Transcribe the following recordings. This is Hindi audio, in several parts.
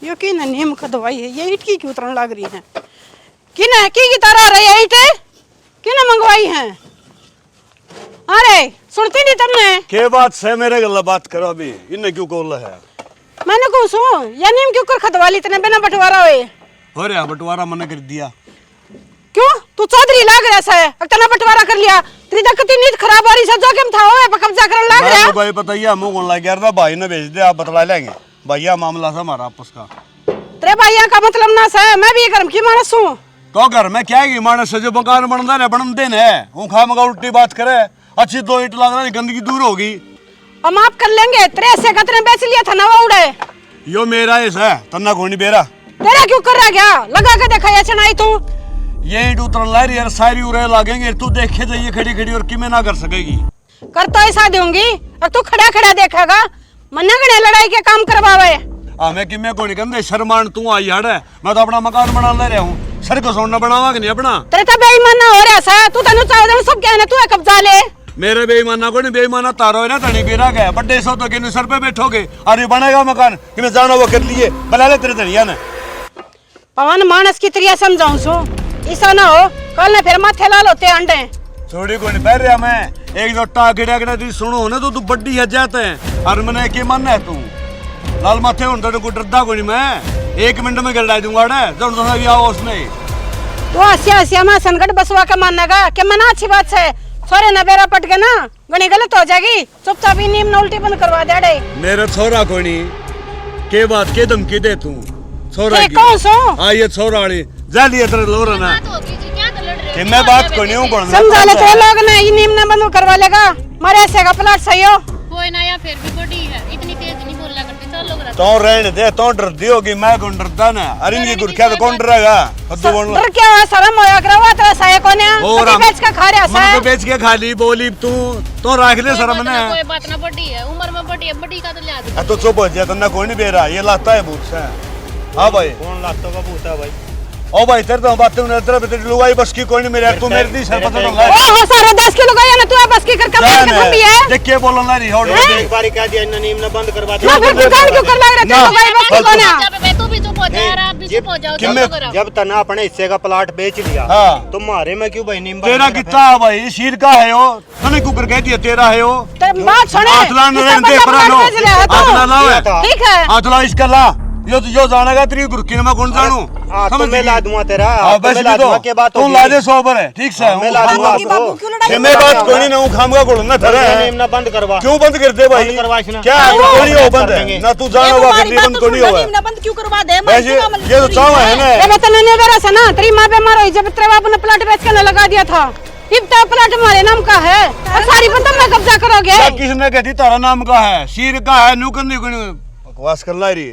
यो की ना नीम का दवाई है, ये ईट की क्यों उतरने लग रही है? की ना की तरह रही है ईट की ना मंगवाई है? अरे सुनती नहीं तुमने? के बात से मेरे गल्ला बात करो अभी, इन्हें क्यों कॉल है? मैंने कौन सो या नीम क्यों कर खतवाली इतने बिना बंटवारा हुए? हो रहा बंटवारा मैंने कर दिया। क्यों तू चौधरी लाग रहा है? इतना बंटवारा कर लिया, तेरी तक कितनी नींद खराब हो रही है, जोखिम था ओए पर कब्जा करने लग रहा है। भाई पता ही मुंह कौन लग गया था, भाई ने भेज दे, आप बतला लेंगे भैया मामला था हमारा आपस का। तेरे भैया का मतलब ना है, मैं भी घर की मानस हूँ। तो घर में क्या है मानस से जो मकान बनता है बन देने है, वो खा मगा उल्टी बात करे, अच्छी 2 ईंट लग रहा है, गंदगी दूर होगी। हम आप कर लेंगे, तेरे से कतरे बेच लिया था ना वो उड़े। यो मेरा है तन्ना कोनी बेरा। तेरा क्यों कर रहा क्या? लगा के देखा ये चनाई तू। ये ईंट उतर ला रही है, सारी उरे लागेंगे, तू देखे जाइए खड़ी खड़ी और किमें ना कर सकेगी। कर तो ऐसा दूंगी और तू खड़ा खड़ा देखेगा, मन्ना गणे लड़ाई के काम करवावे। मैं किमें कोनी कंदे शर्मान तू आई हड़ है, मैं तो अपना मकान बना ले रहा हूँ, सर को सोना बनावा कि नहीं अपना? तेरे तो बेईमाना हो रहा सा, तू तनु चाहे सब कहने तू कब्जा ले। मेरे बेईमाना को नहीं, बेईमाना तारो है ना तनी बेरा गया बड्डे सो तो किने सर पे बैठोगे, अरे बनेगा मकान कि मैं जानो वो कर लिए बना ले तेरे धनिया ने। पवन मानस की तरिया समझाऊं सो, ऐसा ना हो कल ने फिर माथे लाल होते अंडे। छोड़ी को नहीं बैठ रहा मैं, एक दो टाकड़े अगड़ा दी सुनो ना तो तू बड्डी है जाते हैं, और मैंने के मन है तू लाल माथे होने तो कोई डरदा को नहीं, मैं 1 मिनट में गिरा दूंगा डे जब तो भी आओ उसमें। तो हसिया हसिया में संकट बसवा का मानेगा कि मना अच्छी बात है, छोरे न बेरा पट के ना गणी गलत हो जाएगी, चुपचाप ही नीम न उल्टी बंद करवा दे डे। मेरा छोरा को नहीं के बात के धमकी दे तू छोरा की? कौन सो ये छोरा वाली जा लिए तेरे लोरा ना कि मैं बात को नहीं हूं बोलना समझा ले तो लोग ना ये नीम न बंद करवा लेगा, मारे ऐसे का प्लाट सही हो कोई ना, या फिर भी बड़ी है, इतनी तेज नहीं बोलना करते, चल लोग रहते। तो रहने दे, तो डरती होगी, मैं कौन डरता ना? अरे इनकी गुरखिया तो कौन डरेगा? कद्दू बोल डर क्या है? शर्म होया करवा तेरा साया कोने कभी बेच के खा रहा है, मैं तो बेच के खा ली बोली तू तो रख ले शर्म ने। कोई बात ना, बड़ी है उम्र में, बड़ी है, बड़ी का तो लिहाज। तो चुप हो जा, तन्ना कोई नहीं बेरा, ये लाता है भूत से। हां भाई कौन लाता का भूत है भाई? ओ भाई तेरे तो बातें ने तेरे पे लुगाई बस की कोई नहीं मेरे, तू मेरे दी सर पता ना ला। ओ सारे 10 किलो गया ना, तू बस की करके बात कर भी है। देख के बोलना ना रही हो एक बार कह दिया इन्ना नीम ना बंद करवा दे। ना फिर दुकान क्यों कर लग रहा है? भाई बस को ना मैं तू भी चुप हो जा यार, आप भी चुप हो जाओ। जब तना अपने हिस्से का प्लाट बेच लिया तुम्हारे में क्यों भाई नीम तेरा कितना भाई शीर का है वो, तने कुकर कह दिया तेरा है वो। बात सुने, आतला नरेंद्र दे पर लो, आतला लाओ ठीक है आतला इसका ला, यो जानेगा तेरी गुरकी में कौन जानू? समझ में ला दूंगा तेरा, बस ला दूंगा के बात तू ला दे सोबर है, ठीक से मैं ला दूंगा कि मैं बात कोई नहीं खामगा कोड़ ना ठहरा है। नीम ना बंद करवा, क्यों बंद कर दे भाई? क्या कोई हो बंद है ना, तू जानो होगा कि बंद कोई नहीं होगा। नीम ना बंद क्यों करवा दे? ये तो चावा है ना, ये बता नहीं बेरा से ना, तेरी मां बीमार हुई जब तेरे बाप ने प्लाट बेच के लगा दिया था, इब तो प्लाट हमारे नाम का है और सारी बंद में कब्जा करोगे। किसने कहती तारा नाम का है? शीर का है, नूकन नहीं बकवास कर ला रही।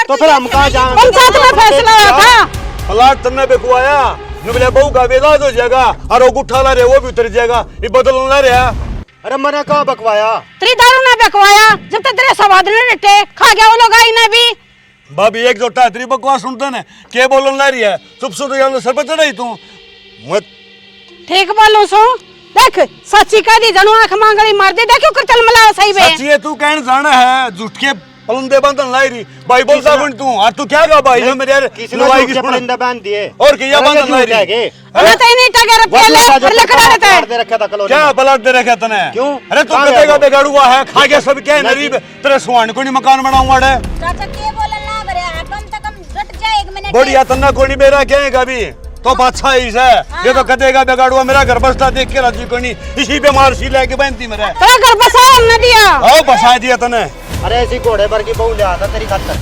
तो फिर हम कहां जाएं? पंचायत में फैसला हुआ था, प्लाट तन्ने पे कुआया नुबले बहू का विलाज हो जाएगा और वो गुठा ला रहे वो भी उतर जाएगा, ये बदल ना रहा। अरे मैंने कहां बकवाया? तेरी दारू ना बकवाया, जब तक तेरे स्वाद ने डटे खा गया वो लोग आई ना भी। भाभी एक जोटा तेरी बकवास सुनते ने के बोलन ला रही है, चुप सुन तो सर पे चढ़ाई तू मत। ठीक बोलूं सो देख, सच्ची कह दी जनू आंख मांगली मार दे, देखो कर चल मला सही बे। सच्ची है तू कहन जाना है, झूठ के पलंदे बंधन लाई रही भाई बोलता कौन तू? और तू क्या गा भाई मेरे यार लुगाई के पलंदे बांध दिए और क्या बंधन लाई रही? मैं तो नहीं टगर पहले और लकड़ा रहता है दे रखा था कलोनी, क्या प्लाट दे रखा तने? क्यों? अरे तू कतेगा बेगाड़ुआ है, खा गया सब क्या गरीब तेरे सुहान को नहीं मकान बनाऊंगा रे। चाचा के बोलन लाग रहा है, कम से कम रट जाए 1 मिनट। बढ़िया तन्ना कोनी बेरा कहेगा भी तो अच्छा ही है, ये तो कदेगा बेगाड़ुआ मेरा घर बसता देख के राजी को नहीं, इसी पे मार सी लेके बनती मेरे। तेरा घर बसाया हमने दिया, आओ बसा दिया तने। अरे ऐसी घोड़े भर की बहू ले आता तेरी खातर,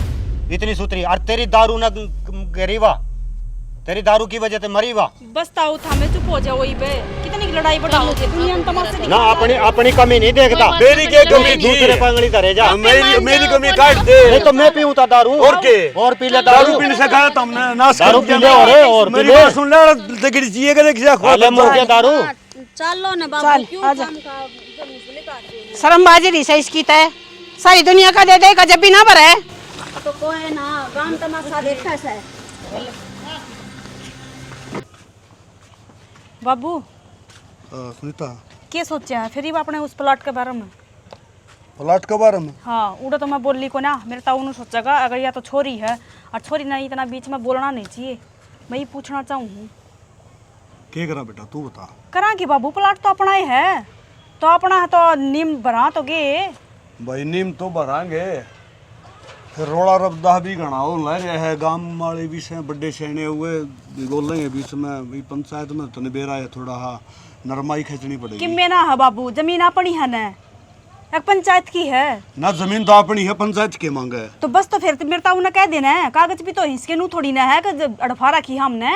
इतनी सुतरी, और तेरी दारू न गरीबा, तेरी दारू की वजह से मरी वा। बस ताऊ था, मैं चुप हो जाओ वही पे, कितनी लड़ाई बढ़ाओगे दुनिया में तमाशा ना, अपनी कमी नहीं देखता, मेरी क्या कमी थी? दूसरे पंगड़ी धरे जा, मेरी कमी काट दे। नहीं तो मैं पीऊं था दारू और के और पी ले दारू पीने से कहा तुमने नाश दारू कर पी ले और मेरी पी ले। बात सुन ले, तगड़ी चाहिए करे क्या खा ले मुंह के दारू। चलो ना चल, बाबू, क्यों आजा। काम का मुझे काट रहे हो? शर्मबाजी रही सही इसकी तय सारी दुनिया का दे दे का जब भी ना भरे तो कोई ना गांव तमाशा देखा है। बाबू सुनीता क्या सोचा है फिर अपने उस प्लॉट के बारे में? प्लाट के बारे में हाँ उड़ा तो मैं बोल ली को ना, मेरे ताऊ ने सोचेगा अगर या तो छोरी है और छोरी नहीं, इतना बीच में बोलना नहीं चाहिए। मैं ये पूछना चाहूँ क्या करा बेटा तू बता। करा कि बाबू प्लाट तो अपना ही है, तो अपना है तो नीम भरा तो गे। भाई नीम तो भरांगे, फिर रोड़ा रबदा भी घना हो लह रहा है। गांव वाले भी से बड़े सेने हुए बोल रहे हैं बीच में भी पंचायत में तो निबेरा है, थोड़ा हाँ नरमाई खींचनी पड़ेगी। किम्मे ना है बाबू, जमीन अपनी है ना, एक पंचायत की है ना, जमीन तो अपनी है, पंचायत के मांगे है। तो बस तो फिर मेरे ताऊ ने कह देना है, कागज भी तो हिसके नू थोड़ी ना है कि अड़फा रखी हमने।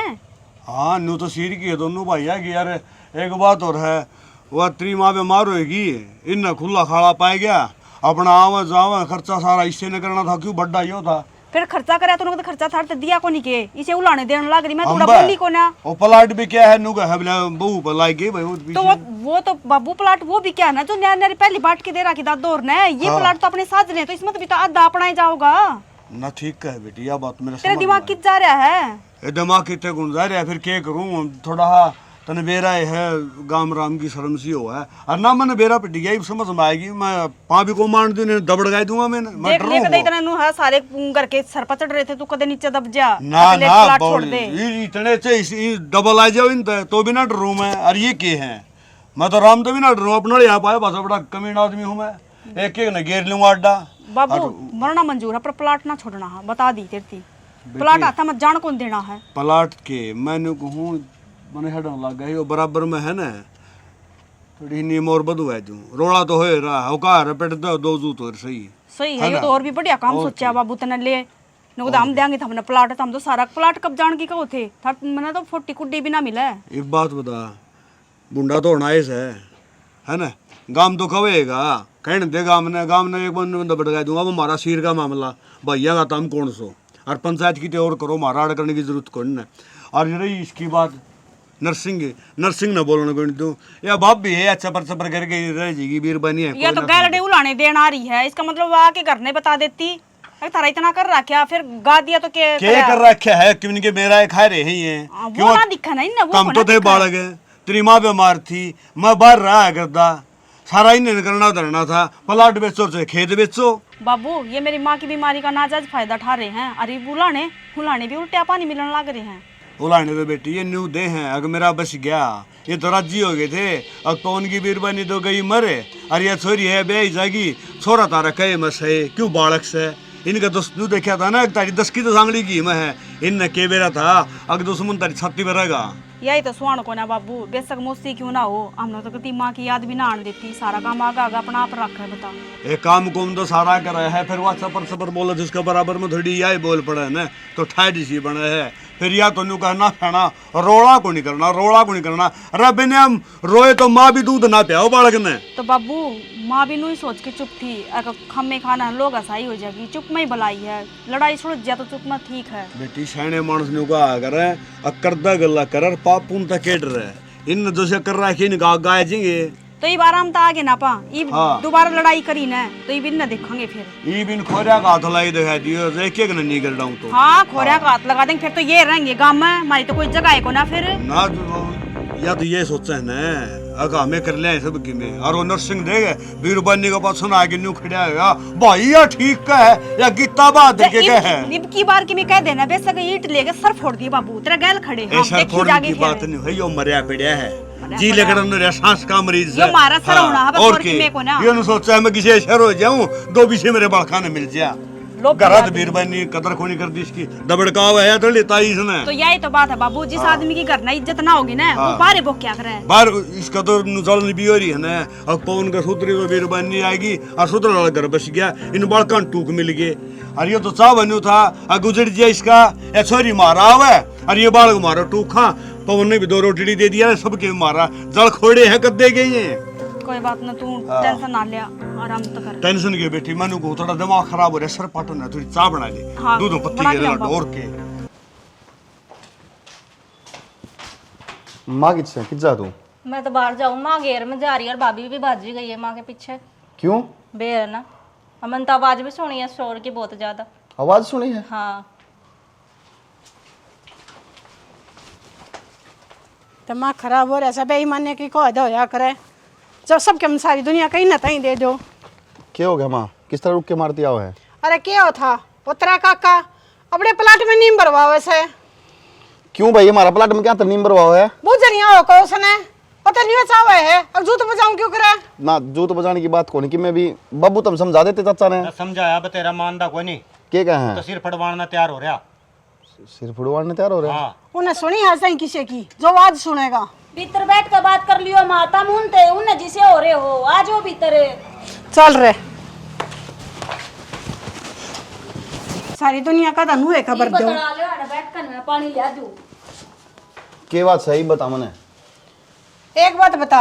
हाँ नू तो सीर की है दोनों भैया की यार। एक बात और है, वह 3 माह बीमार होगी, इन खुला खाला पाए गया, अपना आवा जावा खर्चा सारा इससे न करना था, क्यों बड्डा यो था। फिर खर्चा करे तो उनको खर्चा था तो दिया को नहीं के, इसे उलाने देने लग रही मैं थोड़ा अंबा, बोली को ना। वो प्लाट भी क्या है नु का है बहू पलाई के भाई तो वो तो बाबू प्लाट वो भी क्या है ना, जो नया नया पहली बाट के दे रखी था दौर ने, ये हाँ। प्लाट तो अपने साथ ले, तो इसमें तो भी तो आधा अपना ही जाओगा ना। ठीक है बेटी, यह बात मेरे तेरा समझ दिमाग में कित जा रहा है। आई। ये दिमाग कितने गुण जा रहा है, फिर क्या करूं, थोड़ा तने बेरा है गाम राम की शर्म सी हो है, और ना मैंने बेरा पिट गया, समझ में आएगी। मैं पा भी को मार दूं दबड़ गाय दूंगा मैं देख ले कदे इतना नु है, सारे घर के सर पर चढ़ रहे थे, तू कदे नीचे दब जा, ना अगले ना प्लाट छोड़ दे। इतने से डबल आ जाओ इन तो भी ना डरूं मैं। और ये के हैं, मैं तो राम तो भी ना डरूं, अपना यहाँ पाया बस बड़ा कमीना आदमी हूँ मैं, एक एक न घेर लूंगा अड्डा। बाबू मरना मंजूर है पर प्लाट ना छोड़ना है, बता दी तेरी प्लाट आता मत जान कौन देना है। प्लाट के मैंने कहूँ मैंने हटन लग गई, वो बराबर में है ना, थोड़ी नीम और बदू है जो रोड़ा तो हो रहा है, औकार पेट दो जू तो सही सही है, ये तो और भी बढ़िया काम सोचा बाबू तने ले नको तो हम देंगे, हमने प्लाट हम तो सारा प्लाट कब जान की कहो थे, मैंने तो 40 कुड्डी भी ना मिला। एक बात बता, बुंडा तो होना है ना, गाम तो कवेगा कहने दे, गाम ने एक बंदा बढ़ दूंगा, वो हमारा सिर का मामला भैया का तम कौन सो, और पंचायत की तो और करो, हमारा अड़ करने की जरूरत कौन है। और रही इसकी बात नरसिंह न बोलने को तू या बाप भी है, अच्छा पर सपर करके रह जाएगी बीर बनी है। ये तो गैलडे उलाने देन आ रही है, इसका मतलब आके घर ने बता देती, तारा इतना कर रखा फिर गा दिया तो क्या कर रखा है, क्यों के मेरा एक खा रहे हैं वो ना दिखा नहीं ना, वो कम तो थे बालक है, तेरी माँ बीमार थी, मैं बाहर रहा करता, सारा इन्हें करना धरना था, प्लाट बेचो चाहे खेत बेचो। बाबू ये मेरी माँ की बीमारी का नाजायज फायदा उठा रहे हैं, अरे बुलाने भी उल्टे पानी मिलने लग रहे हैं। उलाने तो बेटी ये न्यू दे हैं, अगर मेरा बस गया ये तो राजी हो गए थे, अब तो उनकी बीरबानी तो गई मरे, और ये छोरी है बे जाएगी, छोरा तारा कहे मस है क्यों बालक से, इनका दोस्त तू देखा था ना, तारी 10 की तो सांगली की मैं है, इन के बेरा था अगर दुश्मन तारी छाती पर रहेगा। यही तो सुहान को ना बाबू, बेशक मोस्ती क्यों ना हो, हमने तो कभी माँ की याद भी ना आने देती, सारा काम आगा आगा अपना आप रख है। बता एक काम कुम तो सारा कर रहा है, फिर वह सपर सपर बोला जिसका बराबर में थोड़ी यही बोल पड़ा है ना, तो ठाडी सी बना है, फिर या तो न्यू कहना खाना रोड़ा को नहीं करना, रब ने हम रोए तो माँ भी दूध ना पियाओ बालक ने। तो बाबू माँ भी नहीं सोच के चुप थी, अगर खम्मे खाना लोग असाई हो जाएगी, चुप में ही भलाई है, लड़ाई छोड़ जा तो चुप में ठीक है। बेटी सैने मानस ने कहा करे अकरदा गल्ला कर पापुन तक केट रहे, इन जो से कर रहा है गा गाय जेंगे, तो ये बार हम तो आगे ना पा, ये हाँ। दोबारा लड़ाई करी ना तो ये भी ना देखेंगे फिर, ये बिन खोरिया का हाथ लाई दिखा दियो, एक एक नहीं कर डाऊं तो हाँ खोरिया का हाथ लगा देंगे, फिर तो ये रहेंगे गांव में, हमारी तो कोई जगह है को ना फिर ना, या तो ये सोचा है ना अगर हमें कर लिया सब की में, और वो नरसिंह देगा बीरबानी का पास सुना के न्यू खड़ा है भाई या ठीक का है या गीता बात देख के है, इब की बार की मैं कह देना बेशक ईंट लेके सर फोड़ दिए बाबू, तेरा गैल खड़े हम ऐसा देखी फोड़ने जागे की बात नहीं है, यो मरिया पड़िया है जी लेकर सांस का मरीज ये मारा सर होना है, बस और और किमे को ना ये न सोचा है मैं किसी शहर हो जाऊं, 2 विषय मेरे बड़खाने मिल जा गरत बीरबानी कदर खोनी कर दी इसकी दबड़काव है तो लेता ही इसने। तो यही तो बात है बाबू, जिस आदमी की घर ना इज्जत ना होगी ना, वो बारे वो क्या करे बाहर इसका तो नुचलन भी हो रही है ना, अब पवन का सूत्री तो बीरबानी आएगी और सूत्र वाला घर बस गया, इन बड़कान टूक मिल गए, और ये तो चाह बनू था गुजर जाए इसका या छोरी मारा हुआ और ये बालक मारा टूखा, पवन ने भी 2 रोटी दे दिया, सबके मारा जल खोड़े है कद दे गए। कोई बात ना, तू टेंशन ना लिया, आराम तो कर। टेंशन के बेटी मनु को थोड़ा दिमाग खराब हो रहा है, सर पाटो ना, थोड़ी चाय बना ले, हाँ, दूध पत्ती बना के लिया लड्डू और के। माँ किससे किस जा तू? मैं तो बाहर जाऊँ, माँ घेर में जा रही है और भाभी भी भाजी गई है माँ के पीछे। क्यों? बेर है ना, हमने तो आवाज भी सुनी है शोर की बहुत ज्यादा। आवाज सुनी है? हाँ दिमाग खराब हो रहा है, सब बेईमानी की कह दो या करे, जब सबके हम सारी दुनिया कहीं ना कहीं दे दो, क्या हो गया माँ? किस तरह रुक के मारती आओ है? अरे क्या था उतरा काका अपने प्लाट में नीम भरवा वैसे क्यों भाई, हमारा प्लाट में क्या नीम भरवाओ है? बुझनिया हो को उसने पता नहीं चावा है अब जूत बजाऊं क्यों करे ना जूत बजाने की बात कौन कि मैं भी बाबू तुम समझा देते चाचा ने। समझाया अब तेरा मानदा कोई नहीं। क्या कहे हैं? तो सिर फड़वाना तैयार हो रहा। सिर फुड़वाने तैयार हो रहे हैं? हाँ उन्हें सुनी है सही किसी की जो आज सुनेगा। भीतर बैठ कर बात कर लियो माता मुनते उन जिसे हो रहे हो आज वो भीतर चल रहे सारी दुनिया का धनु है खबर दो बतला लो आने बैठ कर मैं पानी ले दूं। क्या बात सही बता मने। एक बात बता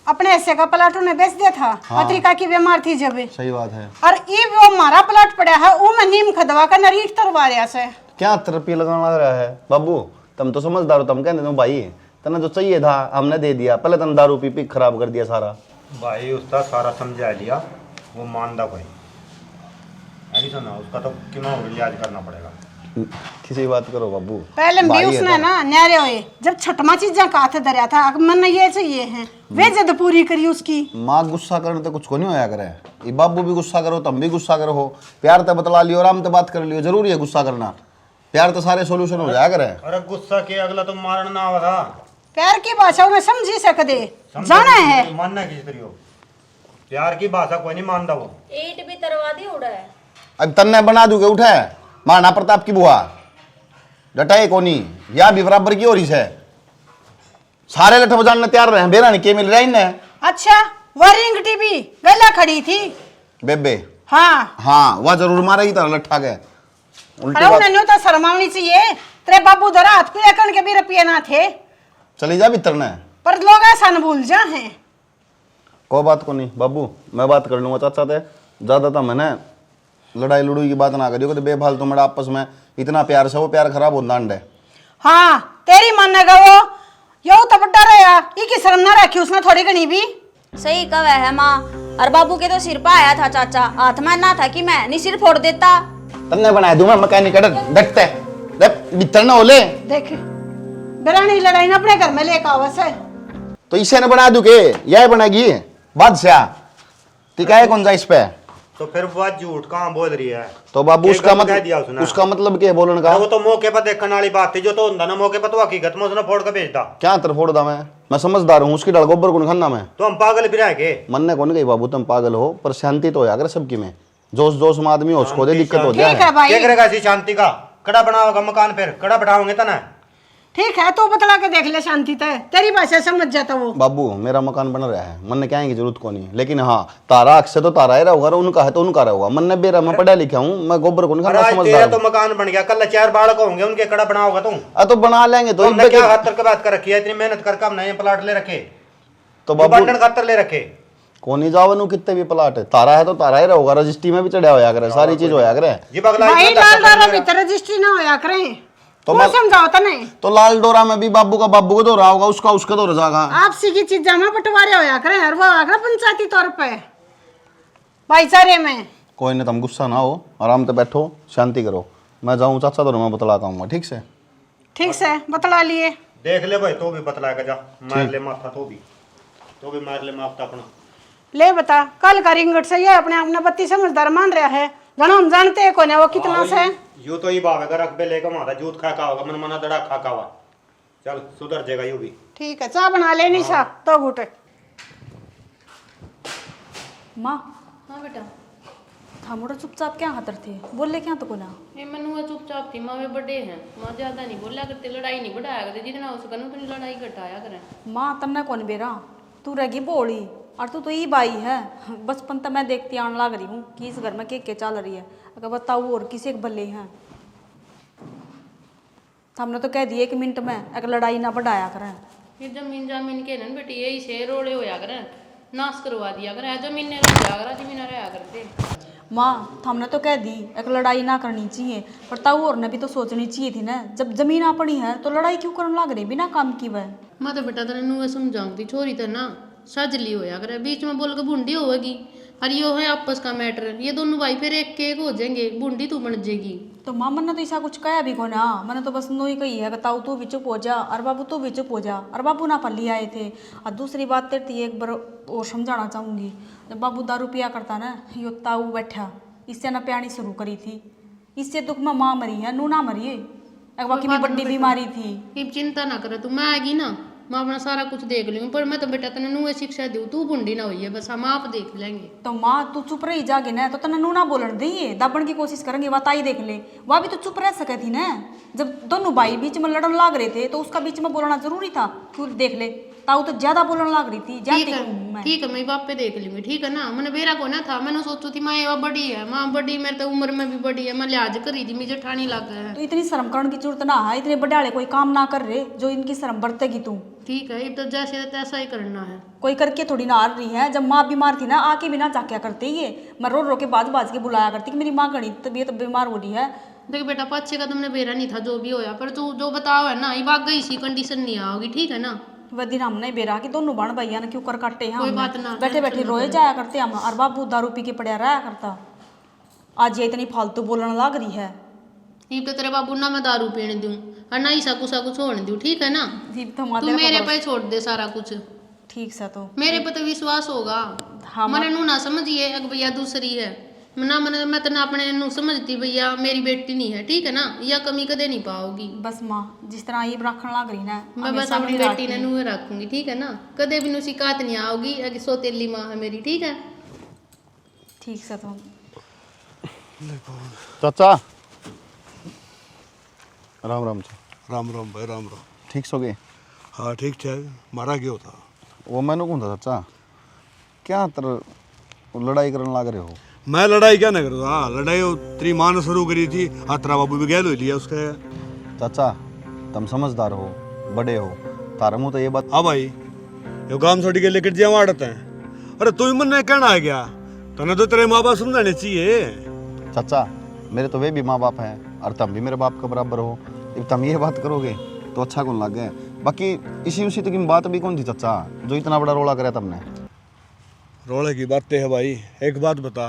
अपने हिस्से का प्लाट उन्हें बेच दिया था। पत्रिका की बीमार थी जब सही बात है। और ये वो हमारा प्लाट पड़ा है वो में नीम खदवा का नरीट तरवा रहा से क्या तरपी लगाना लग रहा है बाबू? तुम तो समझदार हो, तुम कहते हो भाई तना जो चाहिए था हमने दे दिया, पहले तुम दारू पी पी खराब कर दिया सारा। भाई उसका सारा समझा लिया, वो मानदा कोई ऐसा ना, उसका तो क्यों इलाज करना पड़ेगा। किसी बात करो बाबू। पहले भी भाई है उसने तो। ना न्यारे हुए जब छठमा चीजा का हाथ धरिया था मन ये चाहिए है वे जद पूरी करी उसकी। माँ गुस्सा करने तो कुछ को नहीं होया करे, ये बाबू भी गुस्सा करो तुम भी गुस्सा करो, प्यार तो बतला लियो, आराम से बात कर लियो, जरूरी है गुस्सा करना, प्यार तो सारे सोल्यूशन हो जाया करे। अरे गुस्सा के अगला तो मारना ना होगा। प्यार की भाषा उन्हें समझी सकते जाना है मानना किस तरह हो, प्यार की भाषा कोई नहीं मानता वो। ईट भी तरवा दी उड़ा है। अब तन्ने बना दूंगे उठे महाना प्रताप की बुआ डटाए कोनी या भी बराबर की हो रही है, सारे लठ बजाने तैयार रहे बेरा नहीं के मिल रहा इन्हें। अच्छा वह रिंग टीवी गला खड़ी थी बेबे। हाँ हाँ वह जरूर मारेगी तरह लट्ठा के उल्टी अरे बात। उन्हें तो शर्मावनी चाहिए तेरे बाबू धरा हाथ पे एकड़ के भी रुपये ना थे चली जा भीतर ने, पर लोग ऐसा न भूल जा हैं। कोई बात को नहीं बाबू, मैं बात कर लूंगा चाचा थे, ज्यादा था मैंने लड़ाई लड़ूई की बात ना करियो, बेफालतू मेरा आपस में इतना प्यार से वो प्यार खराब होता अंडे। हाँ तेरी मानेगा वो यो तो बड्डा रहा ये की शर्म ना रखी उसने थोड़ी घनी भी। सही कहा है माँ, और बाबू के तो सिर पे आया था चाचा, हाथ में ना था कि मैं नहीं सिर फोड़ देता। तन्ने बनाया दूंगा मैकेनिक डटते भीतर ना होले। देख बिरानी लड़ाई ना अपने घर में लेकर आवस है तो इसे ने बना दू के यह बनेगी बादशाह टिकाए कौन सा इस पे। तो फिर वो झूठ कहाँ बोल रही है? तो बाबू एक उसका गलत कह दिया मतलब उसने। उसका मतलब क्या है बोलने का? वो तो मौके पर देखने वाली बात थी, जो तो होता ना मौके पर, तो हकीकत में उसने फोड़ के भेज दा। क्या तरफ फोड़ दा मैं समझदार हूँ, उसकी डल गोबर को खाना मैं। तो हम पागल भी रह के मन ने कौन गई बाबू तुम पागल हो, पर शांति तो होया कर सबकी में, जोश जोश में आदमी होश को दे दिक्कत हो ठीक है जाए। भाई क्या करेगा ऐसी शांति का? कड़ा बनाओगा मकान, फिर कड़ा बैठाओगे तना। ठीक है तो बतला के देख ले शांति तय तेरी भाषा समझ जाता वो। बाबू मेरा मकान बन रहा है, मन ने क्या की जरूरत को नहीं, लेकिन हाँ तारा अक्सर तो तारा ही रहेगा, उनका है तो उनका रहेगा। मन ने बेरा मैं पढ़ा लिखा हूँ, मैं गोबर को नहीं अरे खाता, आज तेरा समझदार तो हूँ। मकान बन गया, कल 4 बालक होंगे, उनके कड़ा बनाओगा तुम। तो बना लेंगे तो हमने क्या खातर के बात कर रखी है? इतनी मेहनत करके हमने ये प्लाट ले रखे, तो बाबू बाबू बंटन खातर ले रखे। कोनी जावन कितने भी प्लाट है, तारा है तो तारा ही रहेगा, रजिस्ट्री में भी चढ़ा होया करे, सारी चीज होया करे। जी बगला भाई इतना लाल धक्का डोरा नहीं भीतर रजिस्ट्री ना होया करें तो तो मैं- समझाओ तो नहीं तो लाल डोरा में भी बाबू का बाबू को तो रहा होगा, उसका उसका तो रजागा। आपसी की चीज जमा बंटवारे होया करें और वो आकर पंचायती तौर पे भाईचारे में। कोई नहीं तुम गुस्सा ना हो, आराम से बैठो शांति करो, मैं जाऊँ चाचा तो मैं बतलाता हूँ ठीक से। ठीक से बतला लिए देख ले भाई, तो भी बतलाएगा जा, मार ले माथा, तो भी मार ले माथा अपना। ले बता कल का रिंगट से ये अपने अपना बत्ती समझदार मान रहा है जानो हम जानते हैं कौन है वो कितना से। यू तो ही भावेगा रख पे लेकर माथा जूत खा का होगा, मन मना दड़ा खा का हुआ। चल सुधर जाएगा यू भी। ठीक है चाय बना ले निशा तो घुटे। माँ हाँ बेटा था मोटा चुपचाप क्या खातर थे, बोल ले क्या तो कोना। ये मनु चुपचाप थी, माँ वे बड़े हैं, माँ ज्यादा नहीं बोला करते, लड़ाई नहीं बढ़ाया करते, जितना हो सके उतनी लड़ाई घटाया करें। माँ तन्ने कौन बेरा, तू रहेगी बोली और तू तो ये बाई है, बचपन तक मैं देखती आने लग रही हूँ कि इस घर में के चल रही है। अगर बताऊ और किसी एक भले हैं, हमने तो कह दिया 1 मिनट में एक लड़ाई ना बढ़ाया करें। ये जमीन जामीन के ना बेटी यही शेर रोड़े होया करें, नाश करवा दिया करें, जमीन ने रहा करा जमीन रहा करते। माँ हमने तो कह दी एक लड़ाई ना करनी चाहिए, पर ताऊ और ने भी तो सोचनी चाहिए थी ना, जब जमीन अपनी है तो लड़ाई क्यों करने लग रही बिना काम की वह। मैं तो बेटा तेरे नुए समझाऊंगी, छोरी तो ना सजली होया करे, बीच में बोल के बूंदी होगी, और यो है आपस का मैटर, ये दोनों भाई फिर एक के एक हो जाएंगे, बूंदी तू बन जाएगी। तो माँ मैंने तो ऐसा कुछ कहा भी को ना, मैंने तो बस नो ही कही है कि ताऊ तू भी चुप हो जा और बाबू तू भी चुप हो जा। और बाबू ना पल्ली आए थे। और दूसरी बात तेरे थी एक बार और समझाना चाहूँगी, जब बाबू दारू पिया करता ना, यो ताऊ बैठा इससे ना प्यानी शुरू करी थी, इससे दुख में माँ मरी है, नू ना मरी है, एक बाकी भी बड़ी बीमारी थी। अब चिंता ना करे तू, मैं आएगी ना, मैं अपना सारा कुछ देख लूंगी, पर मैं तो बेटा तने नू शिक्षा दूँ, तू बूंदी ना हुई है, बस हम आप देख लेंगे। तो माँ तू चुप रही जागे ना, तो तने नू ना बोलन दीजिए, दबन की कोशिश करेंगे, वह ताई देख ले, वह भी तो चुप रह सके थी ना। जब दोनों भाई बीच में लड़न लाग रहे थे तो उसका बीच में बोलना जरूरी था, क्यों देख ले ताऊ तो ज्यादा बोलने लग रही थी। ठीक है ठीक है, मैं बाप पे देख लूंगी, ठीक है ना। मैंने बेरा को ना था, मैंने सोचू थी माँ ये बड़ी है, माँ बड़ी मेरे तो उम्र में भी बड़ी है, मैं लिहाज करी थी, मुझे ठानी लग गया है। तो इतनी शर्म करने की जरूरत ना है, इतने बड़े कोई काम ना कर रहे जो इनकी शर्म बरतेगी तू। ठीक है, अब तो जैसे तैसा ही करना है, कोई करके थोड़ी ना आ रही है। जब माँ बीमार थी ना, आके भी ना जाके करते ये, मैं रो रो के बाज के बुलाया करती कि मेरी माँ घड़ी तबीयत बीमार हो रही है। देख बेटा पअच्छे का तुमने बेरा नहीं था, जो भी होया, पर तू जो बताओ है ना, ये बात गई सी कंडीशन नहीं आओगी, ठीक है ना। वह दिन हमने बेरा कि दोनों बहन भैया ने क्यों कर काटे हैं, कोई बात ना, बैठे बैठे रोए जाया करते हम, और बाबू दारू पी के पड़या रहा करता। आज ये इतनी फालतू बोलने लग रही है। ये तो तेरे बाबू ना मैं दारू पीने दूं और ना ही साकू छोड़ने दूं, ठीक है ना। तू मेरे पे छोड़ दे सारा कुछ, ठीक सा तो मेरे पे तो विश्वास होगा। मैंने नू ना समझिए अग भैया दूसरी है ना, मैं तो ना अपने नू समझती भैया मेरी बेटी नहीं है, ठीक है ना, या कमी कदे नहीं पाओगी। बस माँ जिस तरह ये रखने लग रही ना, मैं बस अपनी बेटी ने नू रखूंगी, ठीक है ना, कदे भी नू शिकायत नहीं आओगी, अगर सोतेली माँ है मेरी, ठीक है। ठीक सा तो चाचा राम राम राम राम भाई राम राम। ठीक सो गए? हाँ ठीक ठाक। मारा क्यों था? वो मैंने कौन था चाचा, क्या तर लड़ाई करने लग रहे हो? मैं लड़ाई क्या नहीं करता, हाँ लड़ाई तेरी माँ ने शुरू करी थी, तेरा बाबू भी गैल हो लिया उसका। चाचा तुम समझदार हो, बड़े हो, तारा मुँह तो ये बात। हाँ भाई ये काम छोड़ के लेकर जिया आड़त है। अरे तू ही मन ने कहना है क्या, तने तो तेरे माँ बाप समझाने चाहिए। चाचा मेरे तो वे भी माँ बाप हैं और तुम भी मेरे बाप के बराबर हो, जब तुम ये बात करोगे तो अच्छा कौन लग गए। बाकी इसी उसी तक की बात भी कौन थी चाचा जो इतना बड़ा रोला कराया तुमने? रोले की बातें है भाई, एक बात बता,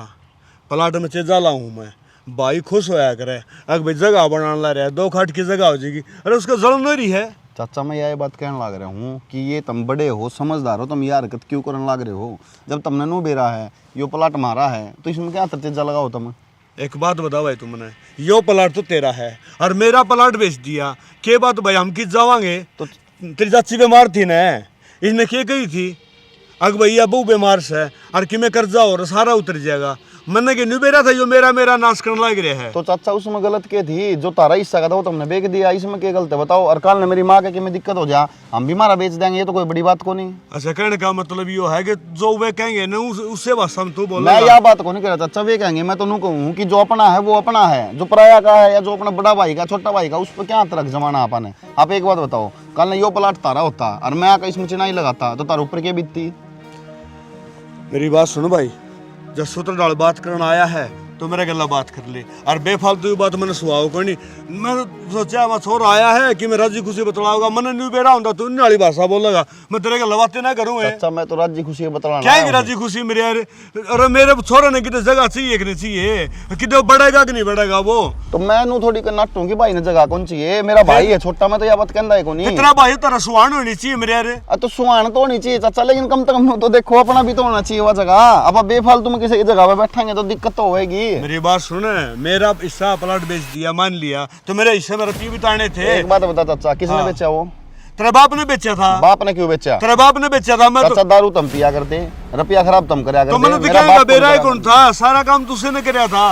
प्लाट में चेजा ला हूँ मैं, भाई खुश होया करे, अगर भाई जगह बनाने ला रहा है, 2 खाट की जगह हो जाएगी, अरे उसका जल नहीं रही है। चाचा मैं यही बात कहने लग रहा हूँ कि ये तुम बड़े हो, समझदार हो, तुम ये हरकत क्यों करने लग रहे हो? जब तुमने नू बेरा है, यो प्लाट मारा है, तो इसमें क्या चेजा लगाओ तुम? एक बात बताओ भाई तुमने, यो प्लाट तो तेरा है और मेरा प्लाट बेच दिया, के बात भाई हम किस जावांगे? तो तेरी चाची बीमार थी ना, इसने क्या कही थी, अग भैया बहु बीमार से और कि मैं कर्जा और सारा उतर जाएगा, मैंने कि निबेरा था जो मेरा नाश करने लग रहा है। तो चाचा उसमें गलत क्या थी? जो तारा हिस्सा का था वो तुमने बेच दिया, इसमें क्या गलत है बताओ? और कल ने मेरी माँ के में दिक्कत हो जा, हम भी मारा बेच देंगे, ये तो कोई बड़ी बात को नहीं। अच्छा कहने का मतलब ये है कि जो वे कहेंगे ना उससे बस हम तो बोला। मैं यह बात को नहीं कह रहा चाचा, वे कहेंगे, मैं तो नू कहूँ कि जो अपना है वो अपना है, जो पराया का है या जो अपना बड़ा भाई का छोटा भाई का, उस पर क्या तरक जमाना अपन है। आप एक बात बताओ, कल ने यो प्लाट तारा होता और मैं आकर इसमें चिनाई लगाता तो तार ऊपर क्या बीतती? मेरी बात सुनो भाई, जब सूत्र डाल बात करना आया है तो मेरे गला बात कर ले, और बेफालतू की बात मैंने सुहाओ कोई नहीं। मैं सोचा मैं छोरा आया है कि मैं राजी खुशी बतलाऊंगा, मैंने न्यू बेरा होता तो इन वाली भाषा बोलेगा, मैं तेरे गला बातें ना करूँ। अच्छा मैं तो राजी खुशी बतलाना क्या है राजी खुशी मेरे यार? अरे मेरे छोरे ने कितने जगह चाहिए कि नहीं चाहिए, कितने बढ़ेगा कि नहीं बढ़ेगा वो? तो मैं नू थोड़ी नटूं कि भाई ने जगह कौन चाहिए, मेरा भाई है छोटा, मैं तो यह बात कहना है को नहीं। तेरा भाई तेरा सुहान होनी चाहिए मेरे यार। तो सुहान तो होनी चाहिए चाचा, लेकिन कम से कम तो देखो अपना भी तो होना चाहिए वह जगह। अब बेफालतू में किसी जगह पे बैठेंगे तो दिक्कत तो होगी। मेरी बात सुन, मेरा हिस्सा प्लाट बेच दिया मान लिया, तो मेरे हिस्से में रुपये बिताने थे। एक बात बता चाचा, किसने बेचा वो? तेरे बाप ने बेचा था। बाप ने क्यों बेचा? तेरे बाप ने बेचा था। मैं चाचा दारू तुम पिया करते, रुपया खराब तुम करया करते, तो मैंने दिखाएगा बेरा कौन था, सारा काम तुझसे ने कराया था।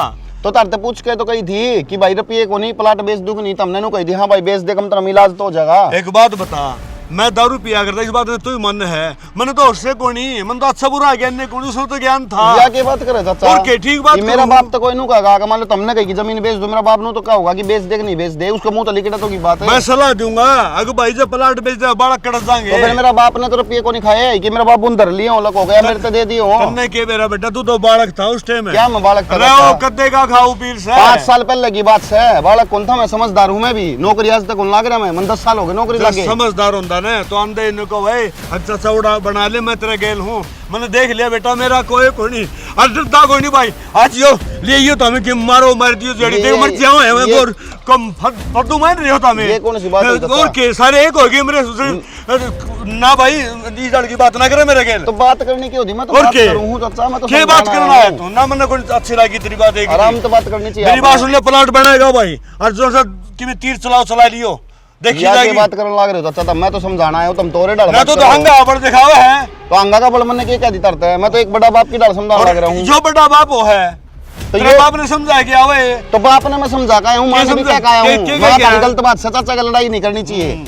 तो तारते पूछ के तो कही थी कि भाई रुपये को नहीं प्लाट बेच दूं कि नहीं, तुमने नु कही थी हाँ भाई बेच दे, कम तरह इलाज तो हो जाएगा। एक बात बता, मैं दारू पिया करता, इस बात में तू ही मन है, मैंने तो उससे कोई नहीं, मन तो अच्छा बुरा ज्ञान नहीं, कोई उसमें तो ज्ञान था। या के बात करे चाचा, और के ठीक बात मेरा बाप तो कोई नु कहा, मान लो तुमने कही कि जमीन बेच दो, मेरा बाप नु तो कहा होगा कि बेच दे कि नहीं बेच दे, उसको मुंह तो लिखा तो की बात है। मैं सलाह दूंगा, अगर भाई जब प्लाट बेच दे बाड़ा कट जाएंगे। तो फिर मेरा बाप ने तो रुपये को नहीं खाए कि मेरा बाप उधर लिए लग हो गया, मेरे तो दे दियो। करने के मेरा बेटा, तू तो बालक था उस टाइम में। क्या मैं बालक था? कद्दे का खाऊ पीर से 5 साल पहले की बात है, बालक कौन था, मैं समझदार हूँ, मैं भी नौकरी आज तक लग रहा, मैं 10 साल हो गए नौकरी लगे। समझदार होता होता ना तो अंधे इनको भाई अच्छा चौड़ा बना ले, मैं तेरा गेल हूँ, मैंने देख लिया बेटा मेरा कोई नहीं और डरता कोई नहीं भाई। आज यो ले यो तो हमें कि मारो मार दियो जड़ी देख मर जाओ है मैं और कम फटू मार नहीं होता मैं। ये कौन सी बात है और के सारे एक हो गए मेरे ना भाई, इस जड़ की बात ना करे मेरे गेल। तो बात करने की होती, मैं तो और बात के करूं हूं चाचा, मैं तो क्या बात करना है तू ना, मैंने कोई अच्छी लगी तेरी बात एक आराम तो बात करनी चाहिए। मेरी बात सुन ले, प्लाट बनाएगा भाई और जो सा कि मैं तीर चला लियो देखी जाएगी। बात करने लग रहे हो चाचा, मैं तो समझाना है, तुम तोरे डर मैं तो हंगा बड़ दिखावा है तो हंगा का बड़ मन के क्या दिखाता है, मैं तो एक बड़ा बाप की डर समझाने लग रहा हूँ। जो बड़ा बाप वो है तो तेरे बाप ने समझा के आवे तो बाप ने मैं समझा का हूँ, मां ने भी क्या कहा हूँ, मैं गलत बात से चाचा का लड़ाई नहीं करनी चाहिए।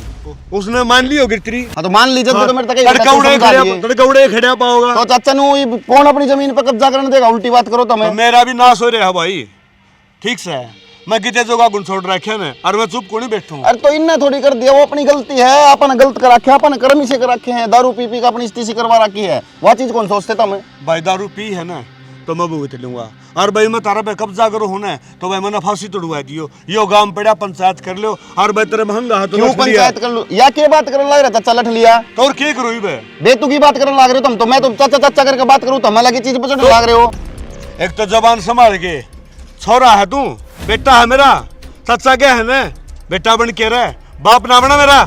उसने मान ली होगी तेरी। हाँ तो मान लीजिए तो मेरे तक तड़कौड़े खड़िया पाओगा तो चाचा नु कौन अपनी जमीन पर कब्जा करने देगा, उल्टी बात करो तो मैं। मेरा भी नाश हो रहा है भाई, ठीक से मैं कितने जोगा गुण छोड़ रखे ने और मैं चुप को नहीं बैठूं। अरे तो इनने थोड़ी कर दिया, वो अपनी गलती है, अपन गलत कर रखे, अपन कर्म ही से कर रखे हैं, दारू पी का अपनी स्थिति करवा रखी है, वह चीज कौन सोचते था मैं। भाई दारू पी है ना तो मैं भुगत लूंगा, और भाई मैं तारा पे कब्जा करो हूं ना तो भाई मैंने फांसी तोड़वा दियो, यो गांव पड़ा पंचायत कर लो और भाई तेरे महंगा हाथ क्यों पंचायत कर लो या क्या बात करने लग रहा था, चाचा लठ लिया तो और क्या करो बे बेतु की बात करने लग रहे हो तुम तो, मैं तो चाचा चाचा करके बात करूं तो हमें लगी चीज पर चढ़ने लग रहे हो। एक तो जबान संभाल के, छोरा है तू, बेटा है मेरा, चाचा क्या है ना, बेटा बन के रहे, बाप ना बना मेरा।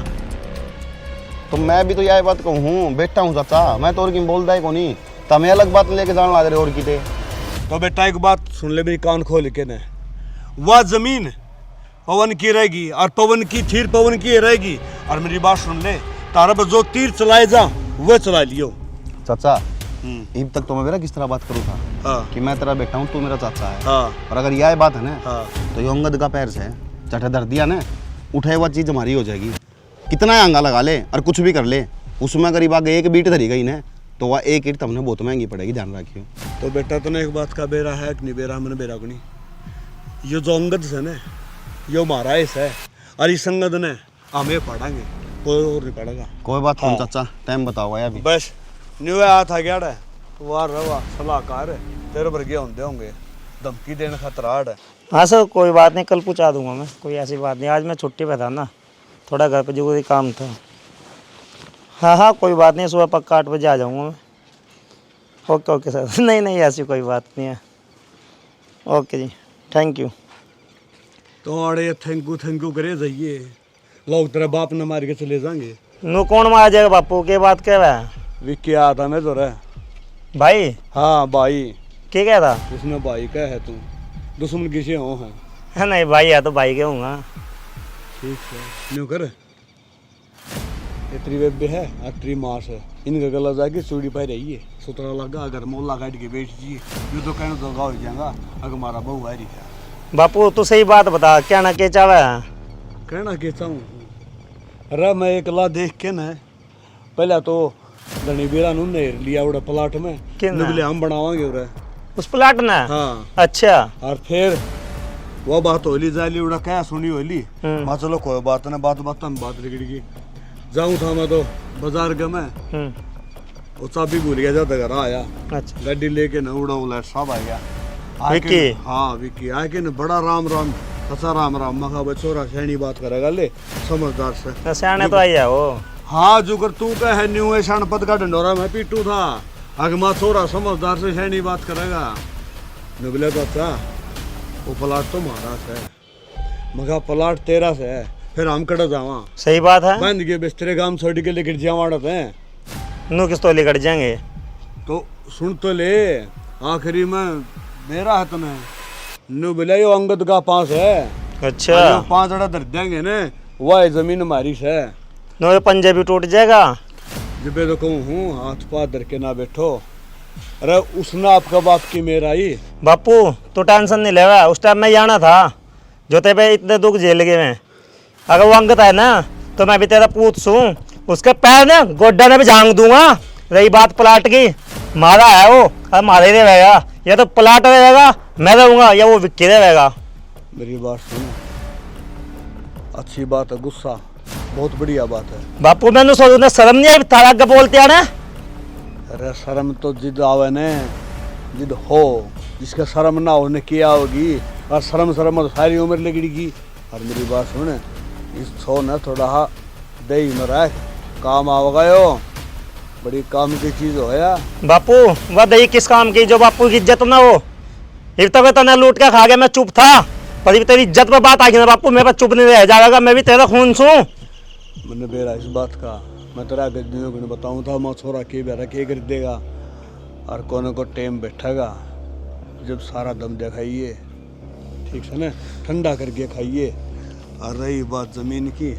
तो मैं भी तो यही बात कहूँ, बेटा हूँ चाचा, मैं तो और की बोलता है को नहीं, तमें अलग बात लेके जाने लग रहे हो और की तो बेटा एक बात सुन ले मेरी, कान खोल के न, वह जमीन पवन की रहेगी और पवन की थीर पवन की रहेगी, और मेरी बात सुन ले, तारा पर जो तीर चलाए जा वो चला लियो। चाचा अब तक तो मैं मेरा किस तरह बात करूँ था हाँ। कि मैं तेरा बेटा हूँ, तू मेरा चाचा है, हाँ। और अगर यह बात है ना हाँ। तो ये अंगद का पैर से चटा धर दिया ना, उठाए हुआ चीज हमारी हो जाएगी, कितना अंगा लगा ले और कुछ भी कर ले, उसमें करीब आगे एक बीट धरी गई ना तो वह एक ईट तुमने बहुत महंगी पड़ेगी, ध्यान रखियो। तो बेटा तूने एक बात का बेरा है कि नहीं बेरा, मैंने बेरा को नहीं, ये जो अंगद है ना यो हमारा है और इस अंगद ने हमें पढ़ाएंगे, कोई और नहीं पढ़ेगा। कोई बात नहीं हाँ। चाचा, टाइम बताओ अभी बस न्यू आ था गया है वाह रवा सलाहकार तेरे पर गया होंगे धमकी देने खतराट है। हाँ सर कोई बात नहीं, कल पूछा दूंगा मैं, कोई ऐसी बात नहीं, आज मैं छुट्टी पे था ना, थोड़ा घर पे जरूरी काम था। हाँ हाँ कोई बात नहीं, सुबह पक्का 8 बजे आ जाऊँगा मैं। ओके ओके सर नहीं नहीं ऐसी कोई बात नहीं है। ओके जी थैंक यू। तो अरे थैंक यू करे जाइए, लोग तेरा बाप ने मार के चले जाएंगे। नो कौन मार जाएगा बापू, के बात कह रहा है विक्की आया था मैं तो रहा भाई। हाँ भाई क्या कह रहा उसने भाई क्या है तू दुश्मन किसी हो है नहीं भाई है तो भाई के हूँगा। ठीक है न्यू कर इतनी बेबे है अतरी मास है, इनका गला जाके चूड़ी पाई रही है, सुतरा लगा अगर मोला काट के बेच दिए ये तो कहना तो गाँव जाएगा अगर हमारा बहू आ रही है। बापू तू सही बात बता, क्या ना क्या चाह है कहना कहता हूँ अरे मैं एकला देख के ना पहले तो धनी बेरा नु नेर लिया उड़ा प्लाट में निकले हम बनावांगे उड़ा उस प्लाट ना। हाँ अच्छा और फिर वो बात होली जाली उड़ा क्या सुनी होली मैं चलो कोई बात ना बात हम बात बिगड़ गई जाऊँ था मैं तो बाजार गया मैं वो चाबी भूल गया जाता घर आया। अच्छा गाड़ी लेके ना उड़ा उला सब आ गया विक्की। हाँ विक्की आके ना बड़ा राम राम अच्छा राम राम मखा बचोरा सैनी बात करेगा ले समझदार से सियाने तो आई है वो। हाँ जुगर तू का है न्यू है शान पद का डंडोरा मैं पीटू था अगमा छोरा समझदार से सैनी बात करेगा नुबले तो अच्छा वो प्लाट तो महाराज है मगा प्लाट तेरा से है फिर हम कड़ा जावा। सही बात है बंद के बिस्तरे गांव छोड़ के लेकर जावाड़त है नू किस तो लेकर जाएंगे तो सुन तो ले आखिरी में मेरा है तुम्हें नु बोले यो अंगद का 5 है। अच्छा 5 अड़ा धर देंगे ने वह जमीन हमारी है नो ये पंजे भी टूट जाएगा जब तो कहूँ हूँ हाथ पाथ धर के ना बैठो अरे उसने आपका बाप की मेरा ही बापू तो टेंशन नहीं लेवा, उस टाइम मैं जाना था जो ते पे इतने दुख झेल गए मैं, अगर वो अंगत है ना तो मैं भी तेरा पूत सूँ उसके पैर ना गोड्डा ने भी झांक दूंगा। रही बात प्लाट की, मारा है वो अब मारे ही रहेगा, या तो प्लाट रहेगा मैं रहूँगा या वो विक्की रहेगा। मेरी बात सुनो अच्छी बात है, गुस्सा बहुत बढ़िया बात है बापू मैंने सोचू शर्म नहीं आई थारा के बोलते हैं ना। अरे शर्म तो जिद आवे ने जिद हो, जिसका शर्म ना होने किया होगी और शर्म तो सारी उम्र लगेगी। और मेरी बात सुन इस छो न थोड़ा दही में रख काम आ गयो, बड़ी काम की चीज हो या। बापू वह दही किस काम की जो बापू की इज्जत ना हो। इब तक तो लूट के खा गया, मैं चुप था, पर अब तेरी इज्जत पे बात आ गई ना बापू, मैं चुप नहीं रह जाएगा, मैं भी तेरा खून छू। मैंने बेरा इस बात का, मैं तेरा गद्दियों को बताऊं था, मैं छोरा के बेरा के कर देगा, और कोने को टेम बैठेगा जब सारा दम दिखाइए, ठीक है ना, ठंडा करके खाइए। और रही बात जमीन की,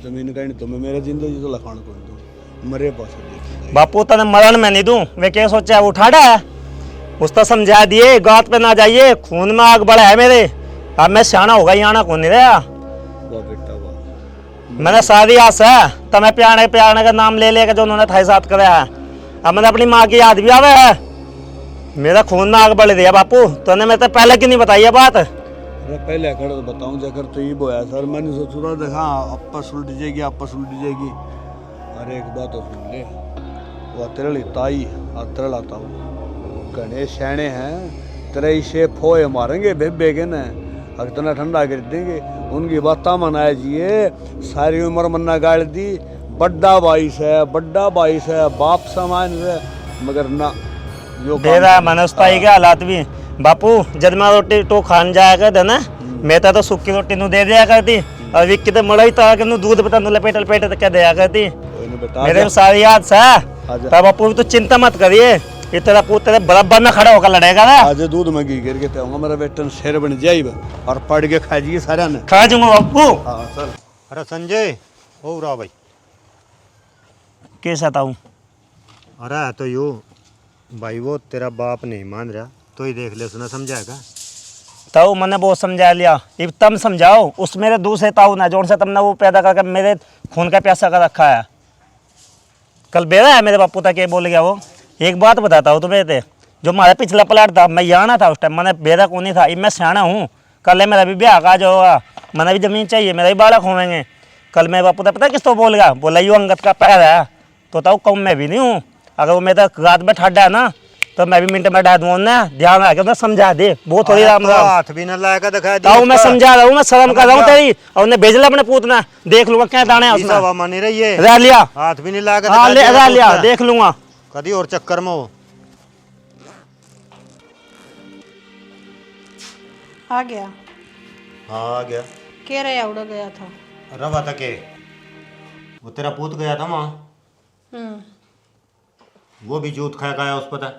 जमीन का नहीं तो मैं मेरा जिंदगी तो लखान कर दूँ, मरे पास देखिए। बापू तने मरण में नहीं दूं, वे क्या सोचा है उठाड़ा है, उसका समझा दिए गात पे ना जाइए, खून में आग बढ़ा है मेरे, अब मैं सियाना होगा, यहाँ कौन नहीं रहा। वाह बेटा वाह। मैंने सारी आस है, तो मैं प्याने प्याने का नाम ले लेकर जो उन्होंने थाई साथ कराया है, अब मैंने अपनी माँ की याद भी आवे है, मेरा खून में आग बढ़ दिया बापू, तूने मैं तो पहले क्यों नहीं बताई है बात। अरे पहले खड़े तो बताऊं जाकर तो ये बोया सर, मैंने सोच रहा देखा आपस उल्ट जाएगी, आपस उल्ट जाएगी। अरे एक बात तो सुन ले, वो तेरे लिए ताई और तेरे लाता हूँ गणेश शैणे हैं, तेरे इसे फोए मारेंगे बेबे के न, अगर तना ठंडा कर देंगे, उनकी बातें मनाए जिए, सारी उम्र मन्ना गाड़ दी, बड्डा बाईस है, बड्डा बाईस है, बाप समान है, मगर ना यो दे रहा मैंने उस ताई के हालात भी। बापू जब मैं रोटी तो खान जाया करते ना, मैं तो सूखी रोटी नु दे दिया करती, और विक्की तो मड़ा ही था कि दूध बता लपेट लपेट क्या दिया करती, मेरे सारी याद से। तब बापू तो चिंता मत करिए, इतना पूत तेरे बराबर में खड़ा होकर लड़ेगा ना। आज दूध में घी गिर के तेऊंगा, मेरा बेटा शेर बन जाएगा और पढ़ के खा जाइए सारा ने। खा जाऊंगा बापू। हाँ चल। अरे संजय हो रहा भाई, कैसा था अरे तो यू भाई, वो तेरा बाप नहीं मान रहा, तो ही देख ले, सुना समझाएगा। ताऊ मैंने बहुत समझा लिया, अब तुम समझाओ उस मेरे दूसरे ताऊ ना जोड़ से तुमने वो पैदा करके मेरे खून का प्यासा कर रखा है। कल बेरा है मेरे बापू तक ये बोल गया वो। एक बात बताता हूँ तुम्हें थे, जो हमारा पिछला प्लाट था, मैं यहाँ ना था उस टाइम, मैंने बेरा को नहीं था, अब मैं सियाना हूँ, कल मेरा भी ब्याह का जो होगा, मैंने भी जमीन चाहिए, मेरा भी बालक होंगे। कल मेरे बापू था पता किस तो बोल गया, बोला यू अंगत का पैर है, तो ताऊ कम मैं भी नहीं हूँ, अगर वो मेरा रात में ठड्डा है ना, तो मैं भी मिनट में डाल दूँ ना, ध्यान रखे तो समझा दे, बहुत थोड़ी राम राम। हाथ भी ना लाएगा दिखा दे, ताऊ मैं समझा रहा हूँ, मैं शर्म कर रहा हूँ तेरी, और उन्हें भेज लिया अपने पूतना, देख लूंगा क्या दाने हैं उसमें। हवा मानी रही है, रह लिया, हाथ भी नहीं लाएगा, हाँ रह लिया, देख लूंगा कभी और चक्कर में हो। आ गया, हाँ आ गया, कह रहे उड़ गया था। रवा तक वो तेरा पूत गया था वहाँ, वो भी जूत खाया खाया उस पता।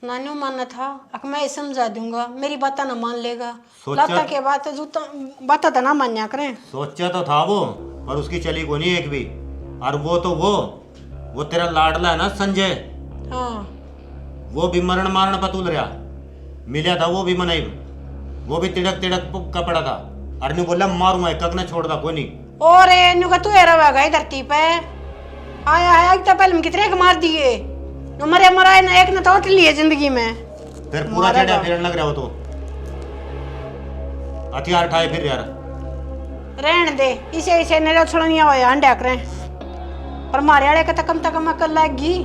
नानू मानना था, अक मैं समझा दूंगा, मेरी बात ना मान लेगा, सोचा- लाता के बात जूता बात तो ना मान्या करें। सोचा तो था वो, और उसकी चली को नहीं एक भी। और वो तो वो तेरा लाडला है ना संजय, हाँ वो भी मरण मारण पतूल रहा, मिला था वो भी मनाई, वो भी तिड़क तिड़क का पड़ा था, और नहीं बोला मारूंगा एक ने छोड़ दा कोई नहीं। और नु का तू रवेगा ही धरती पे, आया है एक तो पहले में कितने के मार दिए, नु मरे मराए ना एक ने तो उठ लिए जिंदगी में, फिर पूरा चढ़ा फिर लग रहा हो तो हथियार उठाए फिर यार। रहन दे, इसे इसे ने छोड़निया होया अंडा करे, पर मारे वाले का तो कम अकल लगी,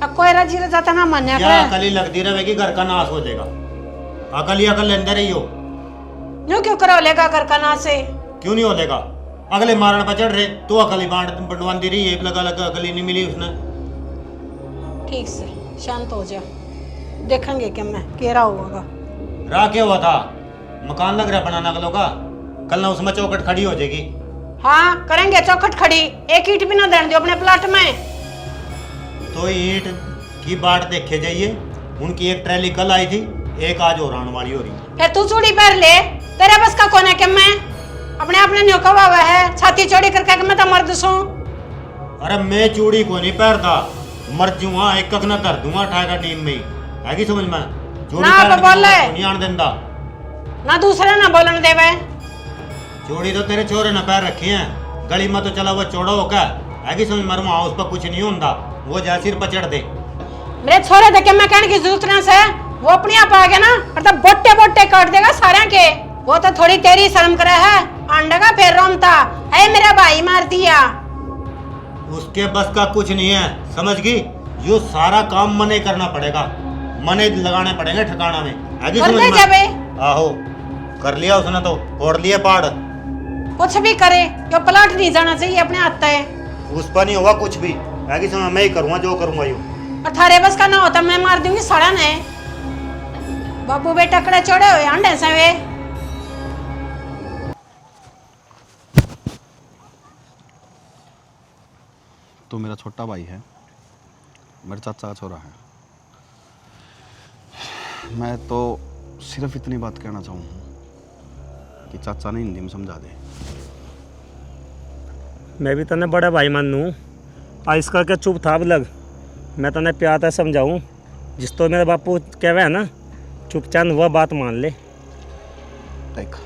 अब कोई राजी जाता ना मान्या क्या करे। अकल ही लगती रहेगी, घर का नाश हो जाएगा, अकल ही अकल अंदर ही हो। यूं क्यों करो लेगा घर का ना से, क्यों नहीं होलेगा, अगले मारण पर चढ़ रहे तो अकल ही बंटवान रही है, लगा लगा अकल ही नहीं मिली उसने। ठीक से शांत हो जा, देखेंगे कि मैं कह रहा होगा। रहा क्या हुआ था, मकान लग रहा बनाना अगलों का, कल ना उसमें चौखट खड़ी हो जाएगी। हाँ करेंगे चौखट खड़ी, एक ईंट भी ना देने दो अपने प्लाट में। तो ईंट की बाट देखे जाइए, उनकी एक ट्रैली कल आई थी, एक आज और आने वाली हो रही। फिर तू चूड़ी पहन ले, तेरे बस का कौन है कि मैं अपने आप ने न्योका हुआ है, छाती चौड़ी करके कि मैं तो मर्द सू। अरे मैं चूड़ी को नहीं पहनता, मर जूंगा एक कख ना कर दूंगा ठाएगा टीम में ही, है की समझ में। चूड़ी ना पहन के बोले। नहीं आने देंदा, ना दूसरे ना बोलन देवे। चूड़ी तो तेरे छोरे ने पैर रखी है, गली में तो चला वो चौड़ा होकर, है की समझ में, वहां उस पर कुछ नहीं होता, वो जा सिर पर चढ़ दे। मेरे छोरे देखे मैं कहने की जरूरत ना से, वो अपने आप आ गया ना, मतलब बोटे बोटे काट देगा सारे के, वो तो थोड़ी तेरी शर्म करे है, अंडे का फिर रोमता है मेरा भाई मार दिया। उसके बस का कुछ नहीं है, समझ गई, यो सारा काम मने करना पड़ेगा, मने लगाने पड़ेंगे ठिकाना में, है की समझ में। जाबे आहो कर लिया उसने तो, फोड़ लिए पहाड़। कुछ भी करे यो प्लाट नहीं जाना चाहिए अपने हाथ है। उस पर नहीं हुआ कुछ भी, आगे समय मैं ही करूँगा जो करूँगा यूँ। और थारे बस का ना होता मैं मार दूंगी साड़ा ने। बाबू बेटा कड़े चौड़े हुए अंडे से वे। तो मेरा छोटा भाई है, मेरे चाचा का छोरा है। मैं तो सिर्फ इतनी बात कहना चाहूँ कि चाचा ने हिंदी में समझा दे। मैं भी तने बड़ा भाई मानू, आइस करके चुप था अब लग। मैं तने प्यार से समझाऊँ, जिस तो मेरे बापू कहवे है ना, चुपचाप वह बात मान ले। देख,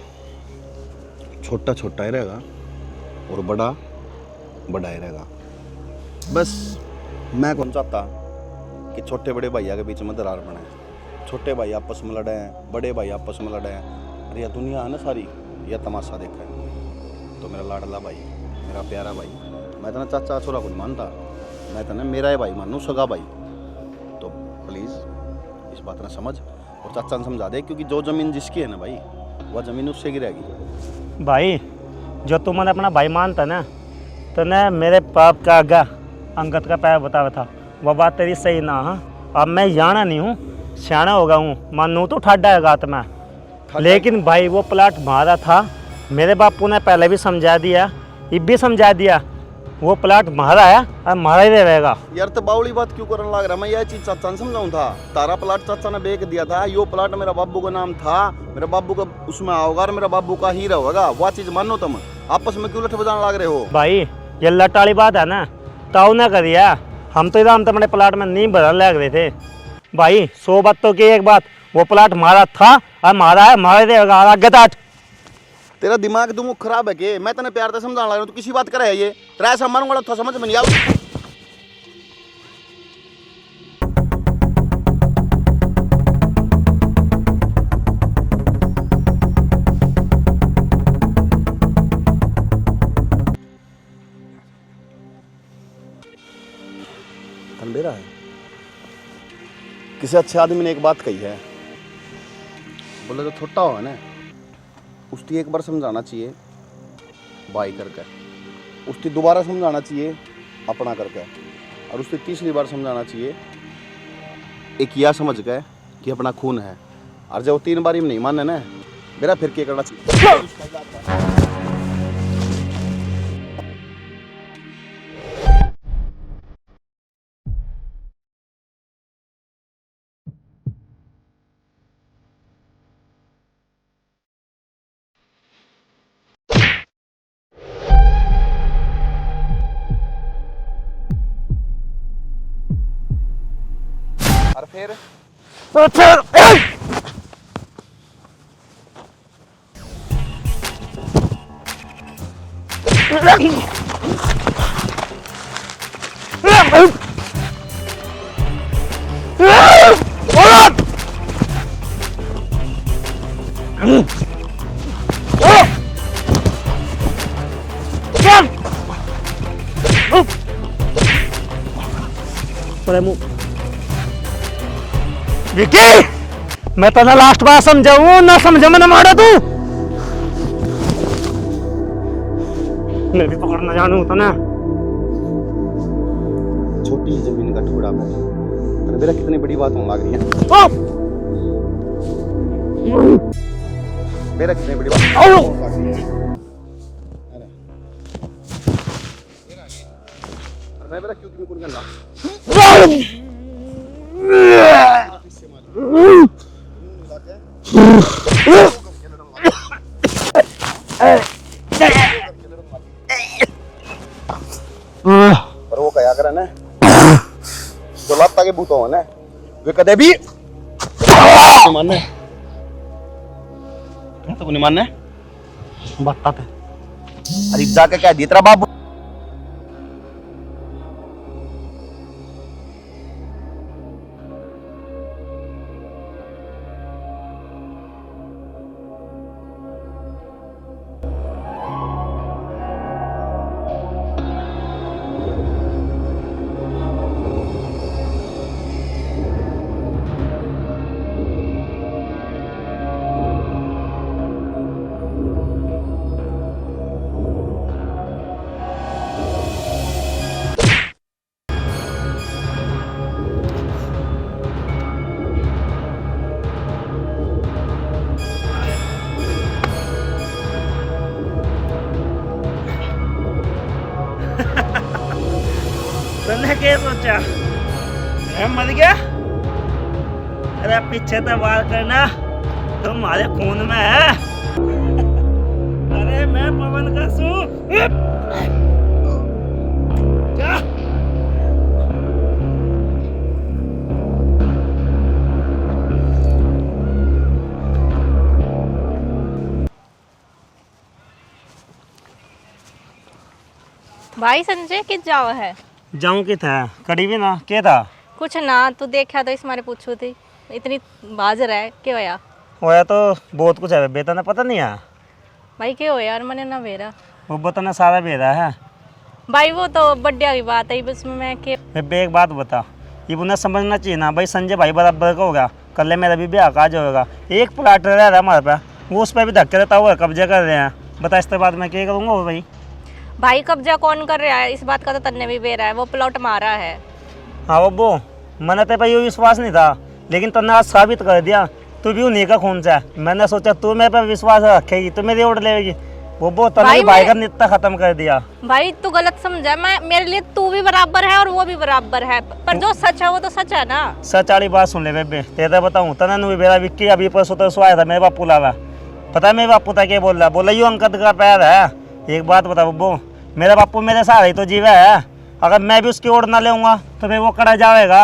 छोटा छोटा ही रहेगा और बड़ा बड़ा ही रहेगा। बस मैं कौन चाहता कि छोटे बड़े भैया के बीच में दरार बने, छोटे भाई आपस में लड़े हैं, बड़े भाई आपस में लड़े हैं। अरे यह दुनिया है ना सारी, यह तमाशा देखा है। तो मेरा लाडला भाई, मेरा प्यारा भाई, मैं तना चाचा छोरा को नहीं मानता, मैं तना मेरा ही भाई मानू, सगा भाई। तो प्लीज़ इस बात ना समझ और चाचा ने समझा दे, क्योंकि जो ज़मीन जिसकी है ना भाई, वह ज़मीन उससे गिरेगी। भाई जो तुम मैंने अपना भाई मानता ना, तो न मेरे पाप का आगा अंगत का पैर बतावा था, वह बात तेरी सही ना। हाँ, अब मैं याना नहीं हूँ, सियाना हो गया हूँ, मानू तो ठाडा है गात में। लेकिन भाई वो प्लाट मारा था, मेरे बापू ने पहले भी समझा दिया, ये भी समझा दिया, वो प्लाट मारा है और मारा ही रहेगा। यार तो बावली बात क्यों करने लग रहा? मैं यह चीज चाचा ने समझाऊं था, तारा प्लाट चाचा ने बेच दिया था, यो प्लाट मेरा बाबू का नाम था, मेरा बाबू का उसमें आओगा और मेरा बाबू का ही रहेगा। वह चीज मानो, तुम आपस में क्यों लठ बजाने लग रहे हो? भाई ये लट वाली बात है ना, ताऊ ना करिया, हम तो इधर तुम्हारे प्लाट में नहीं भरने लग रहे थे। भाई 100 बात तो की एक बात, वो प्लाट मारा था और मारा है, मारे रहेगा आगे ताट। तेरा दिमाग तुम खराब है के? मैं तेने प्यार से समझाने लग रहा हूं, तू किसी बात करे है ये? तेरा ऐसा मारूंगा तो समझ में नहीं आऊ। अंधेरा है। किसी अच्छे आदमी ने एक बात कही है, बोले तो छोटा हो ना, उसकी एक बार समझाना चाहिए भाई करके, उसकी दोबारा समझाना चाहिए अपना करके, और उसकी तीसरी बार समझाना चाहिए एक यह समझ के कि अपना खून है। और जब 3 बारी में नहीं माने ना, मेरा फिर क्या करना चाहिए? और फिर विकी, मैं तो ना लास्ट बार समझाऊं ना समझ में ना मारा तू। मैं भी पकड़ना जानू तो ना। छोटी जमीन का टुकड़ा है, मेरा कितनी बड़ी बात होने लग रही है। मेरा कितनी बड़ी बात होने लग रही है। मैं मेरा क्यों तुम कौन करना? पर वो क्या करे ना, जो लाता के भूतों ने वे कदे भी नहीं मानने, तो नहीं मानने बता पे। अरे जाके कह दिया तेरा बाबू। मैं क्या सोचा मैं मर गया। अरे पीछे तो वार करना तुम्हारे खून में है। अरे मैं पवन का सू क्या? भाई संजय किस जाओ है? जाऊं कि था कड़ी भी ना क्या था कुछ ना तू देखा तो इस मारे पूछू थी इतनी बाज रहा है क्या होया? होया तो बहुत कुछ है बेटा ने पता नहीं है। भाई क्या हो यार मैंने ना बेरा वो बता सारा बेरा है भाई वो तो बड्डे की बात है बस मैं के बेबे एक बात बता ये उन्हें समझना चाहिए ना भाई संजय भाई बराबर का होगा कल मेरा भी ब्याह काज होगा एक प्लाट रह रहा है हमारे पास वो उस पर भी धक्के देता हुआ कब्जा कर रहे हैं बता इसके बाद मैं क्या करूँगा भाई। भाई कब्जा कौन कर रहा है इस बात का तो तन्ने भी बेरा है वो प्लॉट मारा है। हाँ वो मैंने तो भाई विश्वास नहीं था लेकिन तुमने आज साबित कर दिया तू भी उन्हीं का खून से मैंने सोचा तू मेरे पर विश्वास रखेगी तो मेरी ओढ़ लेगी वो तूने भाई का नित्ता खत्म कर दिया। भाई तू गलत समझा मैं मेरे लिए तू भी बराबर है और वो भी बराबर है पर जो सच है वो तो सच है ना। सच वाली बात सुन ले बेबे तेरा बताऊँ तना मेरा विक्की अभी परसों तो आया था मेरे बापू लावा पता है मेरे बापू था क्या बोल रहा बोला यू अंकद का पैर है। एक बात बता बब्बू मेरा बापू मेरे साथ ही तो जीवा है अगर मैं भी उसकी ओर ना लेऊंगा तो फिर वो कड़ा जाएगा।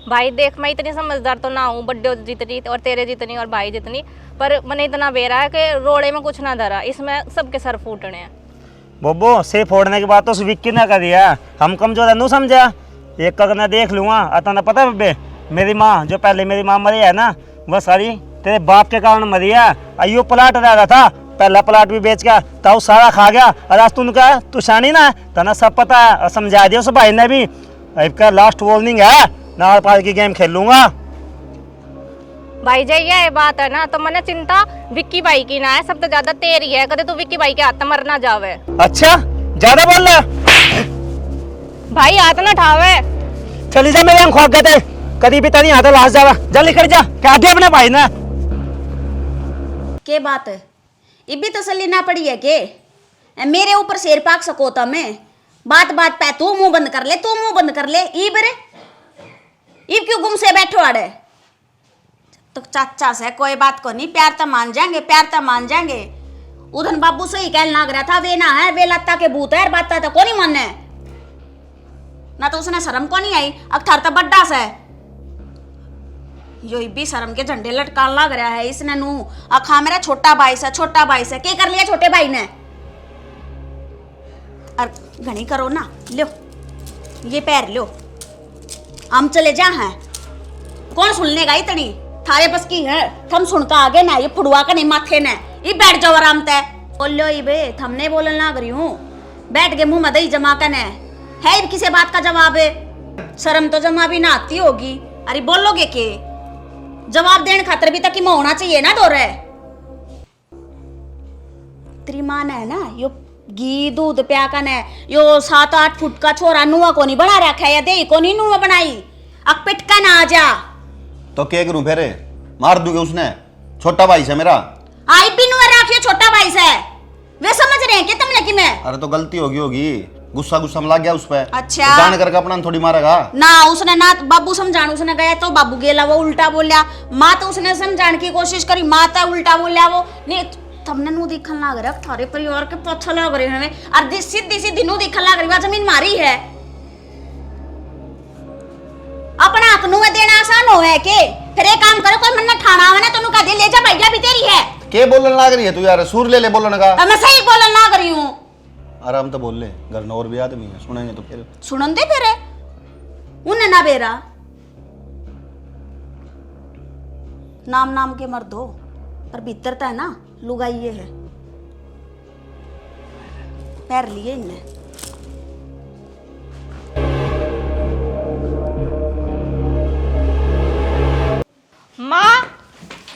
भाई देख मैं इतनी समझदार तो ना हूँ बड्डे जितनी और तेरे जितनी और भाई जितनी पर मैंने इतना बेरा है कि रोड़े में कुछ ना धरा इसमें सबके सर फूटने हैं। बब्बू सिर फोड़ने की बात तो उस विक्की ने करी है हम कमजोर है नू समझा एक कग ने देख लूँगा अता ना पता बब्बे मेरी माँ जो पहले मेरी माँ मरी है ना वह सारी तेरे बाप के कारण मरी है। अयो प्लाट रह रहा था पहला प्लाट भी बेच गया ताऊ सारा खा गया और आज तूने कहा तू शानी ना तना सब पता है और समझा दिया उस भाई ने भी इसका लास्ट वार्निंग है ना पार की गेम खेल लूंगा। भाई जय ये बात है ना तो मैंने चिंता विक्की भाई की ना है सब तो ज्यादा तेरी है कदे तू विक्की भाई के हाथ मर ना जावे। अच्छा ज्यादा बोल रहा भाई हाथ ना ठावे चली जा मेरे खोक गए थे कभी भी नहीं आता लास्ट जावा जल्दी कर जा क्या दिया अपने भाई ने के बात है ये भी तसल्ली ना पड़ी है के मेरे ऊपर शेर पाक सको तो मैं बात बात पे तू मुंह बंद कर ले तू मुंह बंद कर ले ईब रे ईब क्यों गुम से बैठो अड़े तो चाचा से कोई बात को नहीं प्यार तो मान जाएंगे उधन बाबू सही कहने लग रहा था वे ना है वे लत्ता के भूत है बात तो को नहीं मानने ना तो उसने शर्म को नहीं आई अख्तर तो बड्डा से यो भी शर्म के झंडे लटकान लग रहा है इसने नू अखा मेरा छोटा भाई से क्या कर लिया छोटे भाई ने और घनी करो ना लो ये पैर लो हम चले जा हैं कौन सुनने का इतनी थारे बस की है थम सुनता आगे ना ये फुड़वा का नहीं माथे ने ये बैठ जाओ आराम तय बोलो ये बे थमने बोलने लग रही हूँ बैठ के मुंह में दही जमा कर है किसी बात का जवाब है शर्म तो जमा भी ना आती होगी अरे बोलोगे के जवाब देने खातर भी तक होना चाहिए ना दो रहे तेरी माँ ने है ना यो घी दूध प्या का ने यो 7-8 फुट का छोरा नुआ को नहीं बना रखा है या दे को नहीं नुआ बनाई अब पिटका ना आ जा तो क्या करूं फिर मार दूंगे उसने छोटा भाई से मेरा आई भी नुआ रखियो छोटा भाई से वे समझ रहे हैं क्या तुमने कि मैं अरे तो गलती होगी गुस्सा में लग गया उस पे अच्छा जान करके अपना थोड़ी मारेगा ना उसने ना बाबू समझाने उसने गया तो बाबू गेला वो उल्टा बोलिया माँ तो उसने समझाने की कोशिश करी माँ तो उल्टा बोलिया वो नहीं तुमने नू दिखन लग रहा थारे परिवार के पत्थर लग रहे हैं और सीधी नू दिखन लग रही जमीन मारी है अपना हक नू देना आसान हो है के फिर एक काम करो कोई मन्ना ठाना है ना तो का दे ले जा भैया भी तेरी है के बोलने लग रही है तू यार सूर ले बोलने का मैं सही बोलने लग रही हूँ आराम तो बोल ले घर में और भी आदमी है सुनेंगे तो फिर सुनन दे फिर उन्हें ना बेरा नाम के मर्द हो पर भीतरता है ना लुगाई ये है पैर लिए इनने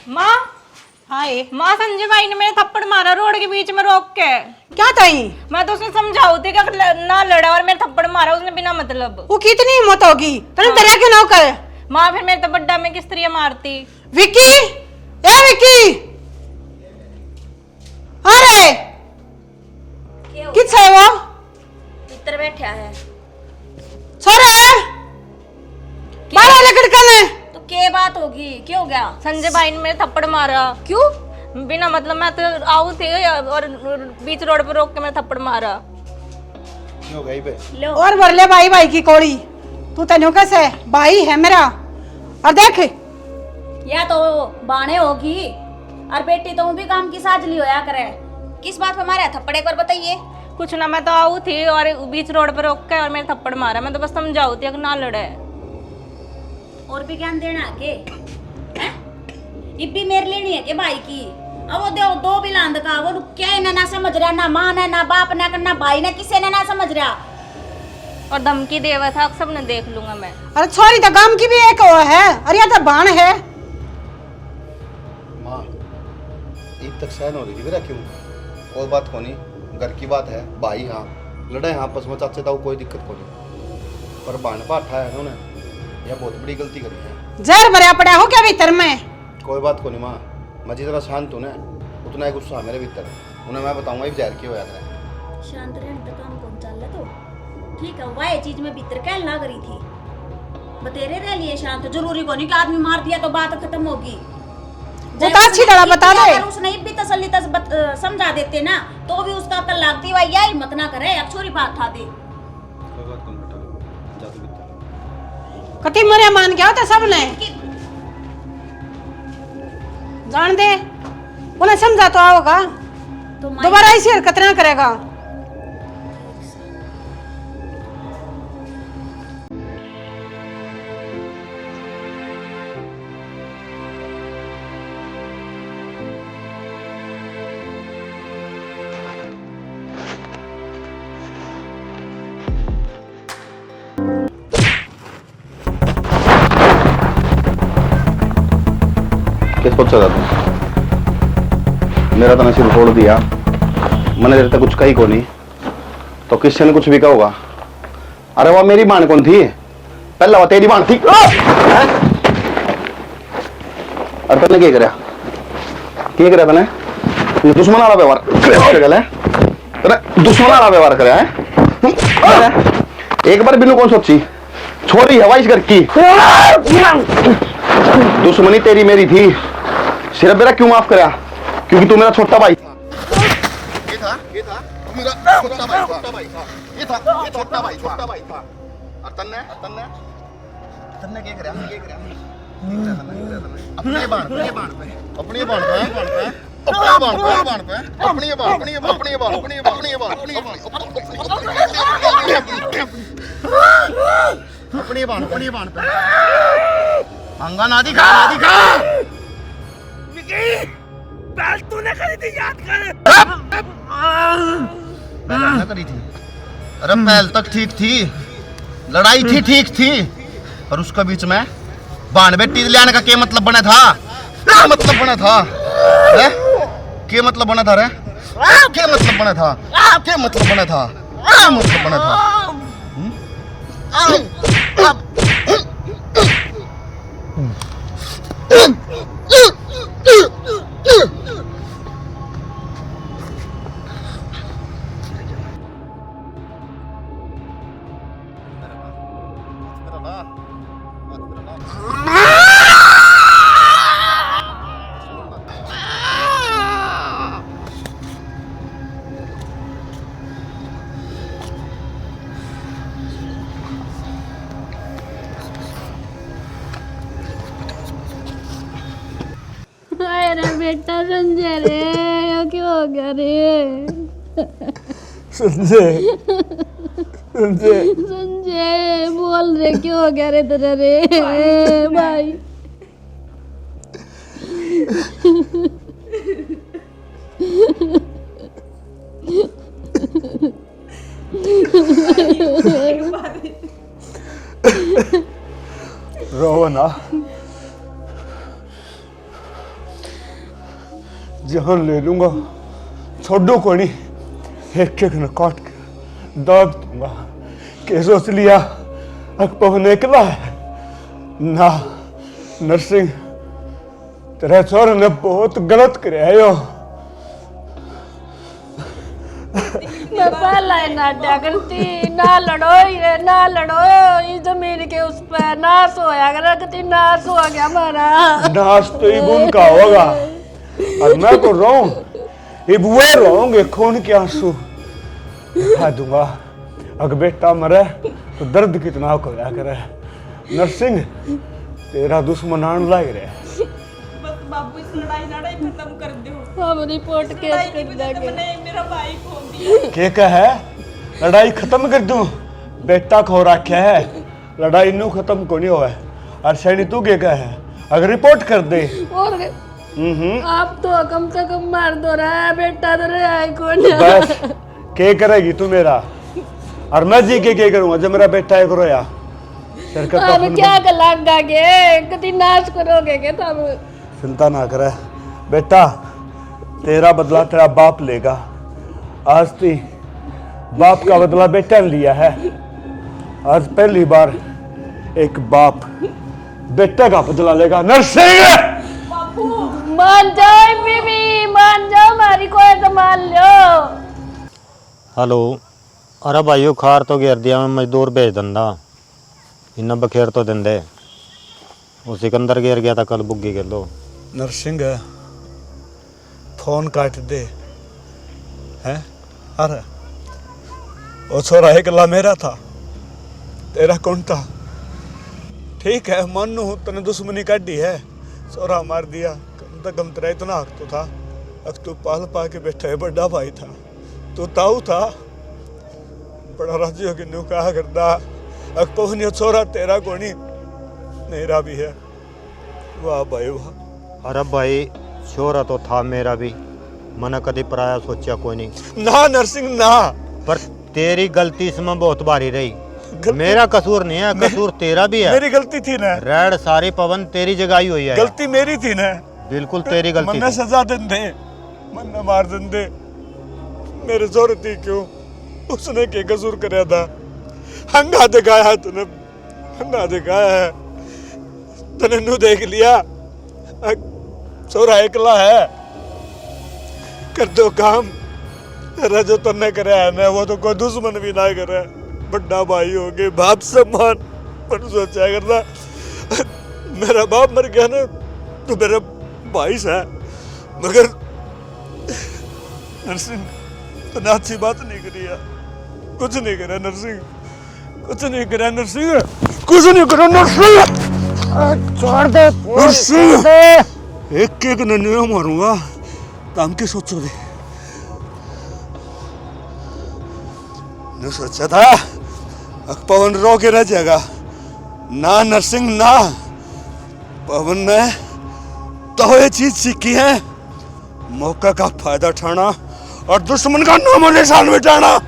माँ हाय माँ संजय भाई ने मेरे थप्पड़ मारा रोड के बीच में रोक के क्या ताई मैं तो उसे समझाऊ थी कि ना लड़ा और मेरे थप्पड़ मारा उसने बिना मतलब वो कितनी हिम्मत होगी तूने तेरा क्यों ना कर माँ फिर मेरे तो बड्डा में किस तरह मारती विक्की ए विक्की अरे किस है वो भीतर बैठा है छोड़ क्या हो गया? संजय भाई ने मेरे थप्पड़ मारा। क्यों? बिना मतलब मैं तो आऊ थी और बीच रोड पर रोक के मेरे थप्पड़ मारा। क्यों गई पे? लो और बरले भाई भाई की कोड़ी तू तेनू कैसे भाई है मेरा। और देख या तो बाणे होगी और बेटी तो भी काम की साजली होया करे। किस बात पे मारा थप्पड़ एक बार बताइए। कुछ ना, मैं तो आऊ थी और बीच रोड पर रोक के और मेरे थप्पड़ मारा। मैं तो बस समझाऊ थी ना लड़े। और भी ज्ञान देना है के? हैं? इब्बी मेरे लिए नहीं है के भाई की। अब वो दो भी लांद का वो क्या है ना समझ रहा, ना मां ने ना बाप ने ना भाई ने किसी ने ना समझ रहा। और धमकी देवा था सब ने देख लूंगा मैं। अरे छोरी तो गांव की भी एक वो है और या तो बाण है। माँ एक तक सहन हो रही थी मेरा क्यों? और बात को नहीं, घर की बात है, भाई हाँ लड़ाई हाँ आपस में चाचे ताऊ कोई दिक्कत को नहीं, पर बाण पाठा है ना उन्हें, यह बहुत बड़ी गलती करी है। जहर भरा पड़ा हो क्या भीतर में? कोई बात को नहीं माँ, मैं जितना शांत हूँ ना उतना ही गुस्सा मेरे भीतर है। उन्हें मैं बताऊंगा ये जहर क्यों याद है। शांत रहने का काम कौन चल रहा तो ठीक है। वह चीज में भीतर क्या लग रही थी बतेरे रह लिए शांत। जरूरी को नहीं कि आदमी मार दिया तो बात खत्म होगी। वो तो अच्छी तरह बता दे। अगर उसने भी तसल्ली समझा देते ना तो भी उसका अकल लगती वही या हिम्मत ना करे अब छोरी बात था दे। कोई बात को नहीं बेटा, जा तू भीतर। कति मरे मान गया था सबने जान दे। उन्हें समझा तो आओगा तो दोबारा ऐसी हरकत ना करेगा। किस सोच रहा तू? मेरा तो नसीब छोड़ दिया, मैंने तेरे तक कुछ कही को नहीं तो किससे ने कुछ भी कहा होगा। अरे वह मेरी बाण कौन थी? पहला वह तेरी बाण थी। अरे तने क्या करया? क्या करया तने? दुश्मन वाला व्यवहार दुश्मन वाला व्यवहार करया है। एक बार बिनु कौन सोची छोरी हवा इस घर की। दुश्मनी तेरी मेरी थी, सिर्फ मेरा क्यों माफ करा? क्योंकि तू मेरा छोटा भाई था। ये था मेरा छोटा भाई था। ये छोटा भाई था। और तन्ने क्या करया? अपने बाण पे अपनी बाण पे अंगा ना दिखा पहल तूने करी थी, याद कर। पहल करी थी। अरे पहल तक ठीक थी, लड़ाई थी ठीक थी, और उसका बीच में बाण बेटी लाने का क्या मतलब बना था? क्या मतलब बना था? क्या मतलब बना था रे? क्या मतलब बना था? क्या मतलब बना था? क्या मतलब बना था? अरे बेटा संजय रे, ये क्यों हो गया रे? संजय संजय बोल रे, क्यों हो गया रे तेरा रे भाई? रो ना, जान ले लूंगा, छोड़ो को नहीं, एक एक न काट के दाग दूंगा। के सोच लिया अकबर निकला है ना? नरसिंह तेरे छोर ने बहुत गलत कराया। मैं पहला ही नाट्या करती ना लड़ो ये ना लड़ो ये जमीन के उस पर नाश होया करती नाश हो गया हमारा नाश तो ये बुन का होगा और मैं तो रोऊं ये बुए रोऊंगे खून के आंसू दिखा दूंगा अगर बेटा मरे तो दर्द कितना खोया करे। नरसिंह तेरा दुश्मन आने लग रहा है। बस बाबू इस लड़ाई खत्म कर दो। हम रिपोर्ट केस कर देंगे। मेरा भाई खो दिया। के कहे लड़ाई खत्म कर दूं? बेटा खो रखा है लड़ाई नू खत्म को नहीं हुआ और सैनी तू के कहे अगर रिपोर्ट कर दे और आप तो कम से कम मार दो रहा है बेटा तो रहा है कौन बस के करेगी तू मेरा और मैं जी के करूंगा जब मेरा बेटा एक रोया अब क्या लगा के कति नाश करोगे के तब चिंता ना करे बेटा तेरा बदला तेरा बाप लेगा। आज ती बाप का बदला बेटा ने लिया है। आज पहली बार एक बाप बेटे का बदला लेगा। नरसिंह मान जाओ बीबी मान जाओ हमारी कोई तो मान लो। हेलो अरे भाइयों खार तो घेर दिया मैं मजदूर भेज दंदा इन्हें बखेर तो देंदे वो सिकंदर घेर गया था कल बुग्गी के लो। नरसिंह फोन काट दे हैं अरे वो छोरा एकला मेरा था तेरा कौन था? ठीक है मानू तने दुश्मनी काटी है छोरा मार दिया कम से कम तेरा इतना हक तो था। अब तू पाल पा के बैठा है बड़ा भाई था तू ताऊ था बड़ा राजी हो के न्यू कहा करता अब कोहनी छोरा तेरा कोनी मेरा भी है। वाह भाई वाह। अरे भाई छोरा तो था मेरा भी मैंने कभी पराया सोचा कोई नहीं। ना नरसिंह ना पर तेरी गलती इसमें बहुत भारी रही। मेरा कसूर नहीं है कसूर तेरा भी है। मेरी गलती थी ना रेड सारी पवन तेरी जगह ही हुई है। गलती मेरी थी ना बिल्कुल तेरी गलती मन्ना सजा देंदे मन्ना मार देंदे मेरे जोर थी क्यों उसने क्या कसूर कराया था? हंगा दिखाया है तूने हंगा दिखाया है तने नू देख लिया छोरा एकला है कर दो काम तेरा जो तन्ने कराया है ना वो तो कोई दुश्मन भी ना करे। बड़ा भाई हो गए बाप सम्मान पर सोचा करता मेरा बाप मर गया ना तो मेरा भाई सा मगर नरसिंह तूने अच्छी बात नहीं करी है कुछ नहीं करा नरसिंह कुछ नहीं करा नरसिंह कुछ नहीं करा नरसिंह छोड़ दे नरसिंह एक एक नन्हे मारूंगा काम के सोचो दे न सोचा था पवन रो के रह जाएगा ना नरसिंह ना पवन ने तो ये चीज सीखी है मौका का फायदा उठाना और दुश्मन का नामो निशान मिटाना।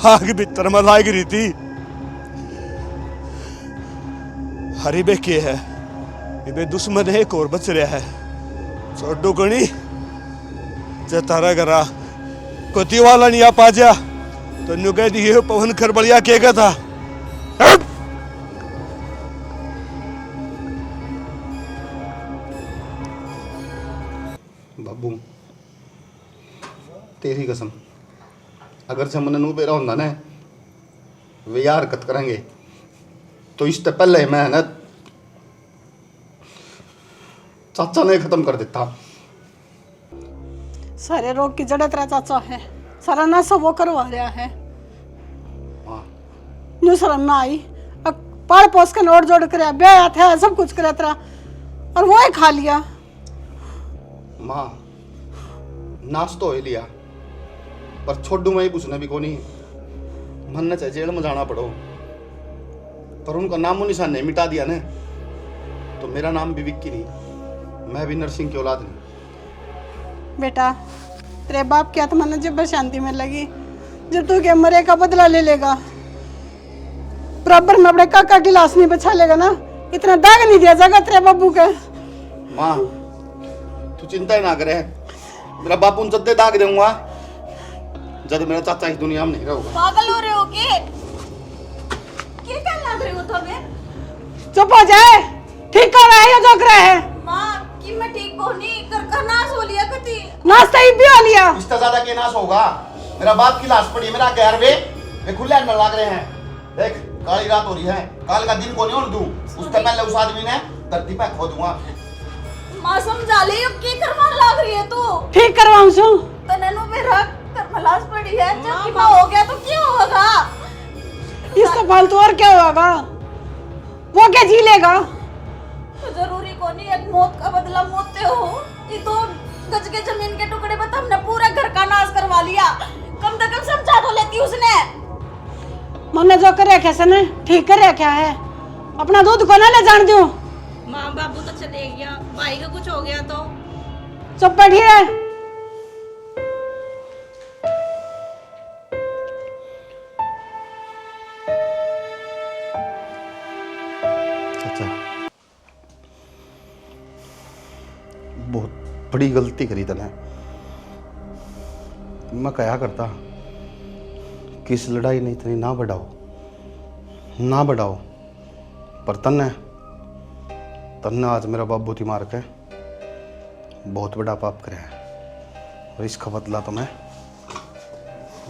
आगे भीतर में लाग रही थी हरी बे के है ये दुश्मन एक और बच रहा है छोड़ो गणी जे तारा करा कोती वाला नहीं आ पा जा तो न्यू कह दी पवन खरबड़िया के था। बाबू तेरी कसम अगर से मन नू बेरा होंदा ना वे यार हरकत करेंगे तो इससे पहले मैं ना चाचा ने खत्म कर देता। सारे रोग की जड़ तेरा चाचा है सारा नशा वो करवा रहा है। न्यू शर्म ना आई पाल पोस के नोट जोड़ कर ब्याह था सब कुछ करे तेरा और वो ही खा लिया। माँ नाच तो हो लिया पर छोड़ू मैं पूछना भी को नहीं मन न चाहे जेल में जाना पड़ो पर उनका नामो निशान नहीं मिटा दिया ने तो मेरा नाम भी विक्की नहीं मैं भी नरसिंह की औलाद नहीं। बेटा तेरे बाप की आत्मा ने जब शांति में लगी जब तू के मरे का बदला ले लेगा बराबर में अपने काका की लाश नहीं बचा लेगा ना इतना दाग नहीं दिया जाएगा तेरे बाबू के। माँ तू चिंता ही ना करे मेरा बापू उन चद्दे दाग दूंगा जब मेरा चाचा इस दुनिया में नहीं रहेगा। पागल हो रहे हो क्या लग रहे हो तुम्हें? चुप हो जाए ठीक कर रहा है या जोक रहा है? माँ कि मैं ठीक होनी कर का नाश हो लिया कती नाश्ता ही भी हो लिया। इससे ज्यादा क्या नाश होगा? मेरा बाप की लाश पड़ी है, मेरा गैर वे खुले अंदर लग रहे हैं। देख काली रात हो रही है, काल का दिन को नहीं होने दूं। उससे पहले उस आदमी ने धरती पे खो दूंगा। मां समझा ले अब की करवा लाग रही है तू। ठीक करवाऊं सो तने नु मेरा कर लाश पड़ी है, जब की मां हो गया तो क्या होगा? इसका फालतू और क्या होगा? वो क्या जी लेगा? तो जरूरी को नहीं एक मौत का बदला मौत हो। ये तो गज के जमीन के टुकड़े पर हमने पूरा घर का नाश करवा लिया। कम से कम समझा तो लेती उसने। मैंने जो कर रखा है ना ठीक कर रखा है। अपना दूध को ना ले जान दूं। माँ बाबू तो चले गया, भाई का कुछ हो गया तो चुप बैठिए। चाचा बहुत बड़ी गलती करी तने। मैं कहा करता कि इस लड़ाई ने इतनी ना बढ़ाओ, पर तन्ने आज मेरा बाबू थी मार के बहुत बड़ा पाप करे है, और इसका बदला तो मैं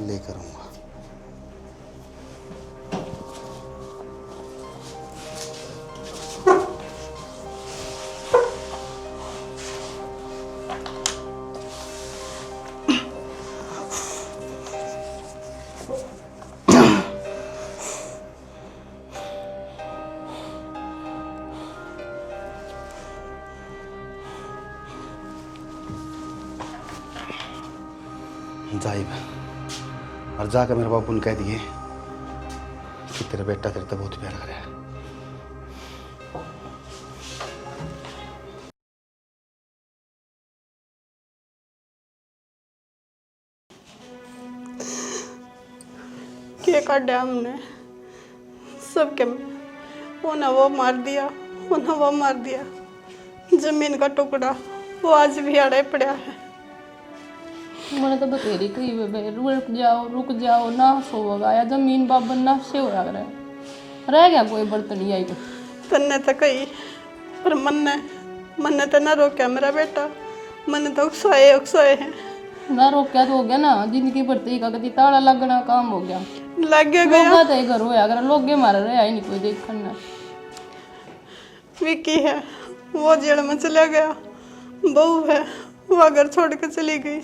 लेकर आऊंगा। जाइब और जाकर मेरे बाबू ने कह दिए कि तेरा बेटा तेरे तो बहुत प्यार करे है। क्या काटा हमने सबके में, वो ना वो मार दिया, वो ना वो मार दिया। जमीन का टुकड़ा वो आज भी अड़े पड़ा है। मैंने तो बतेरी कही बेबे रुक जाओ ना सोगा या जमीन बाबन ना से होया करे रह गया कोई बर्तन ही आई तो तन्ने तो कही पर मन तो ना रोका मेरा बेटा। मन तो उकसाए हैं ना रोक्या तो हो गया ना। जिंदगी भरती का कदी ताला लगना काम हो गया, लग गया लोगा तो घर होया अगर लोगे मार रहे आई नहीं कोई देखन ना। विकी है वो जेल में चला गया, बहू है वो घर छोड़ के चली गई।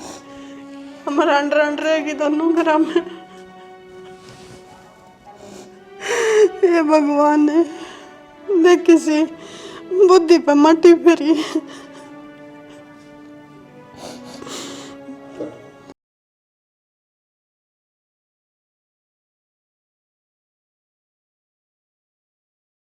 हमारा अंडर रहेगी दोनों घर में। ये भगवान ने देख किसी बुद्धि पर मट्टी फेरी।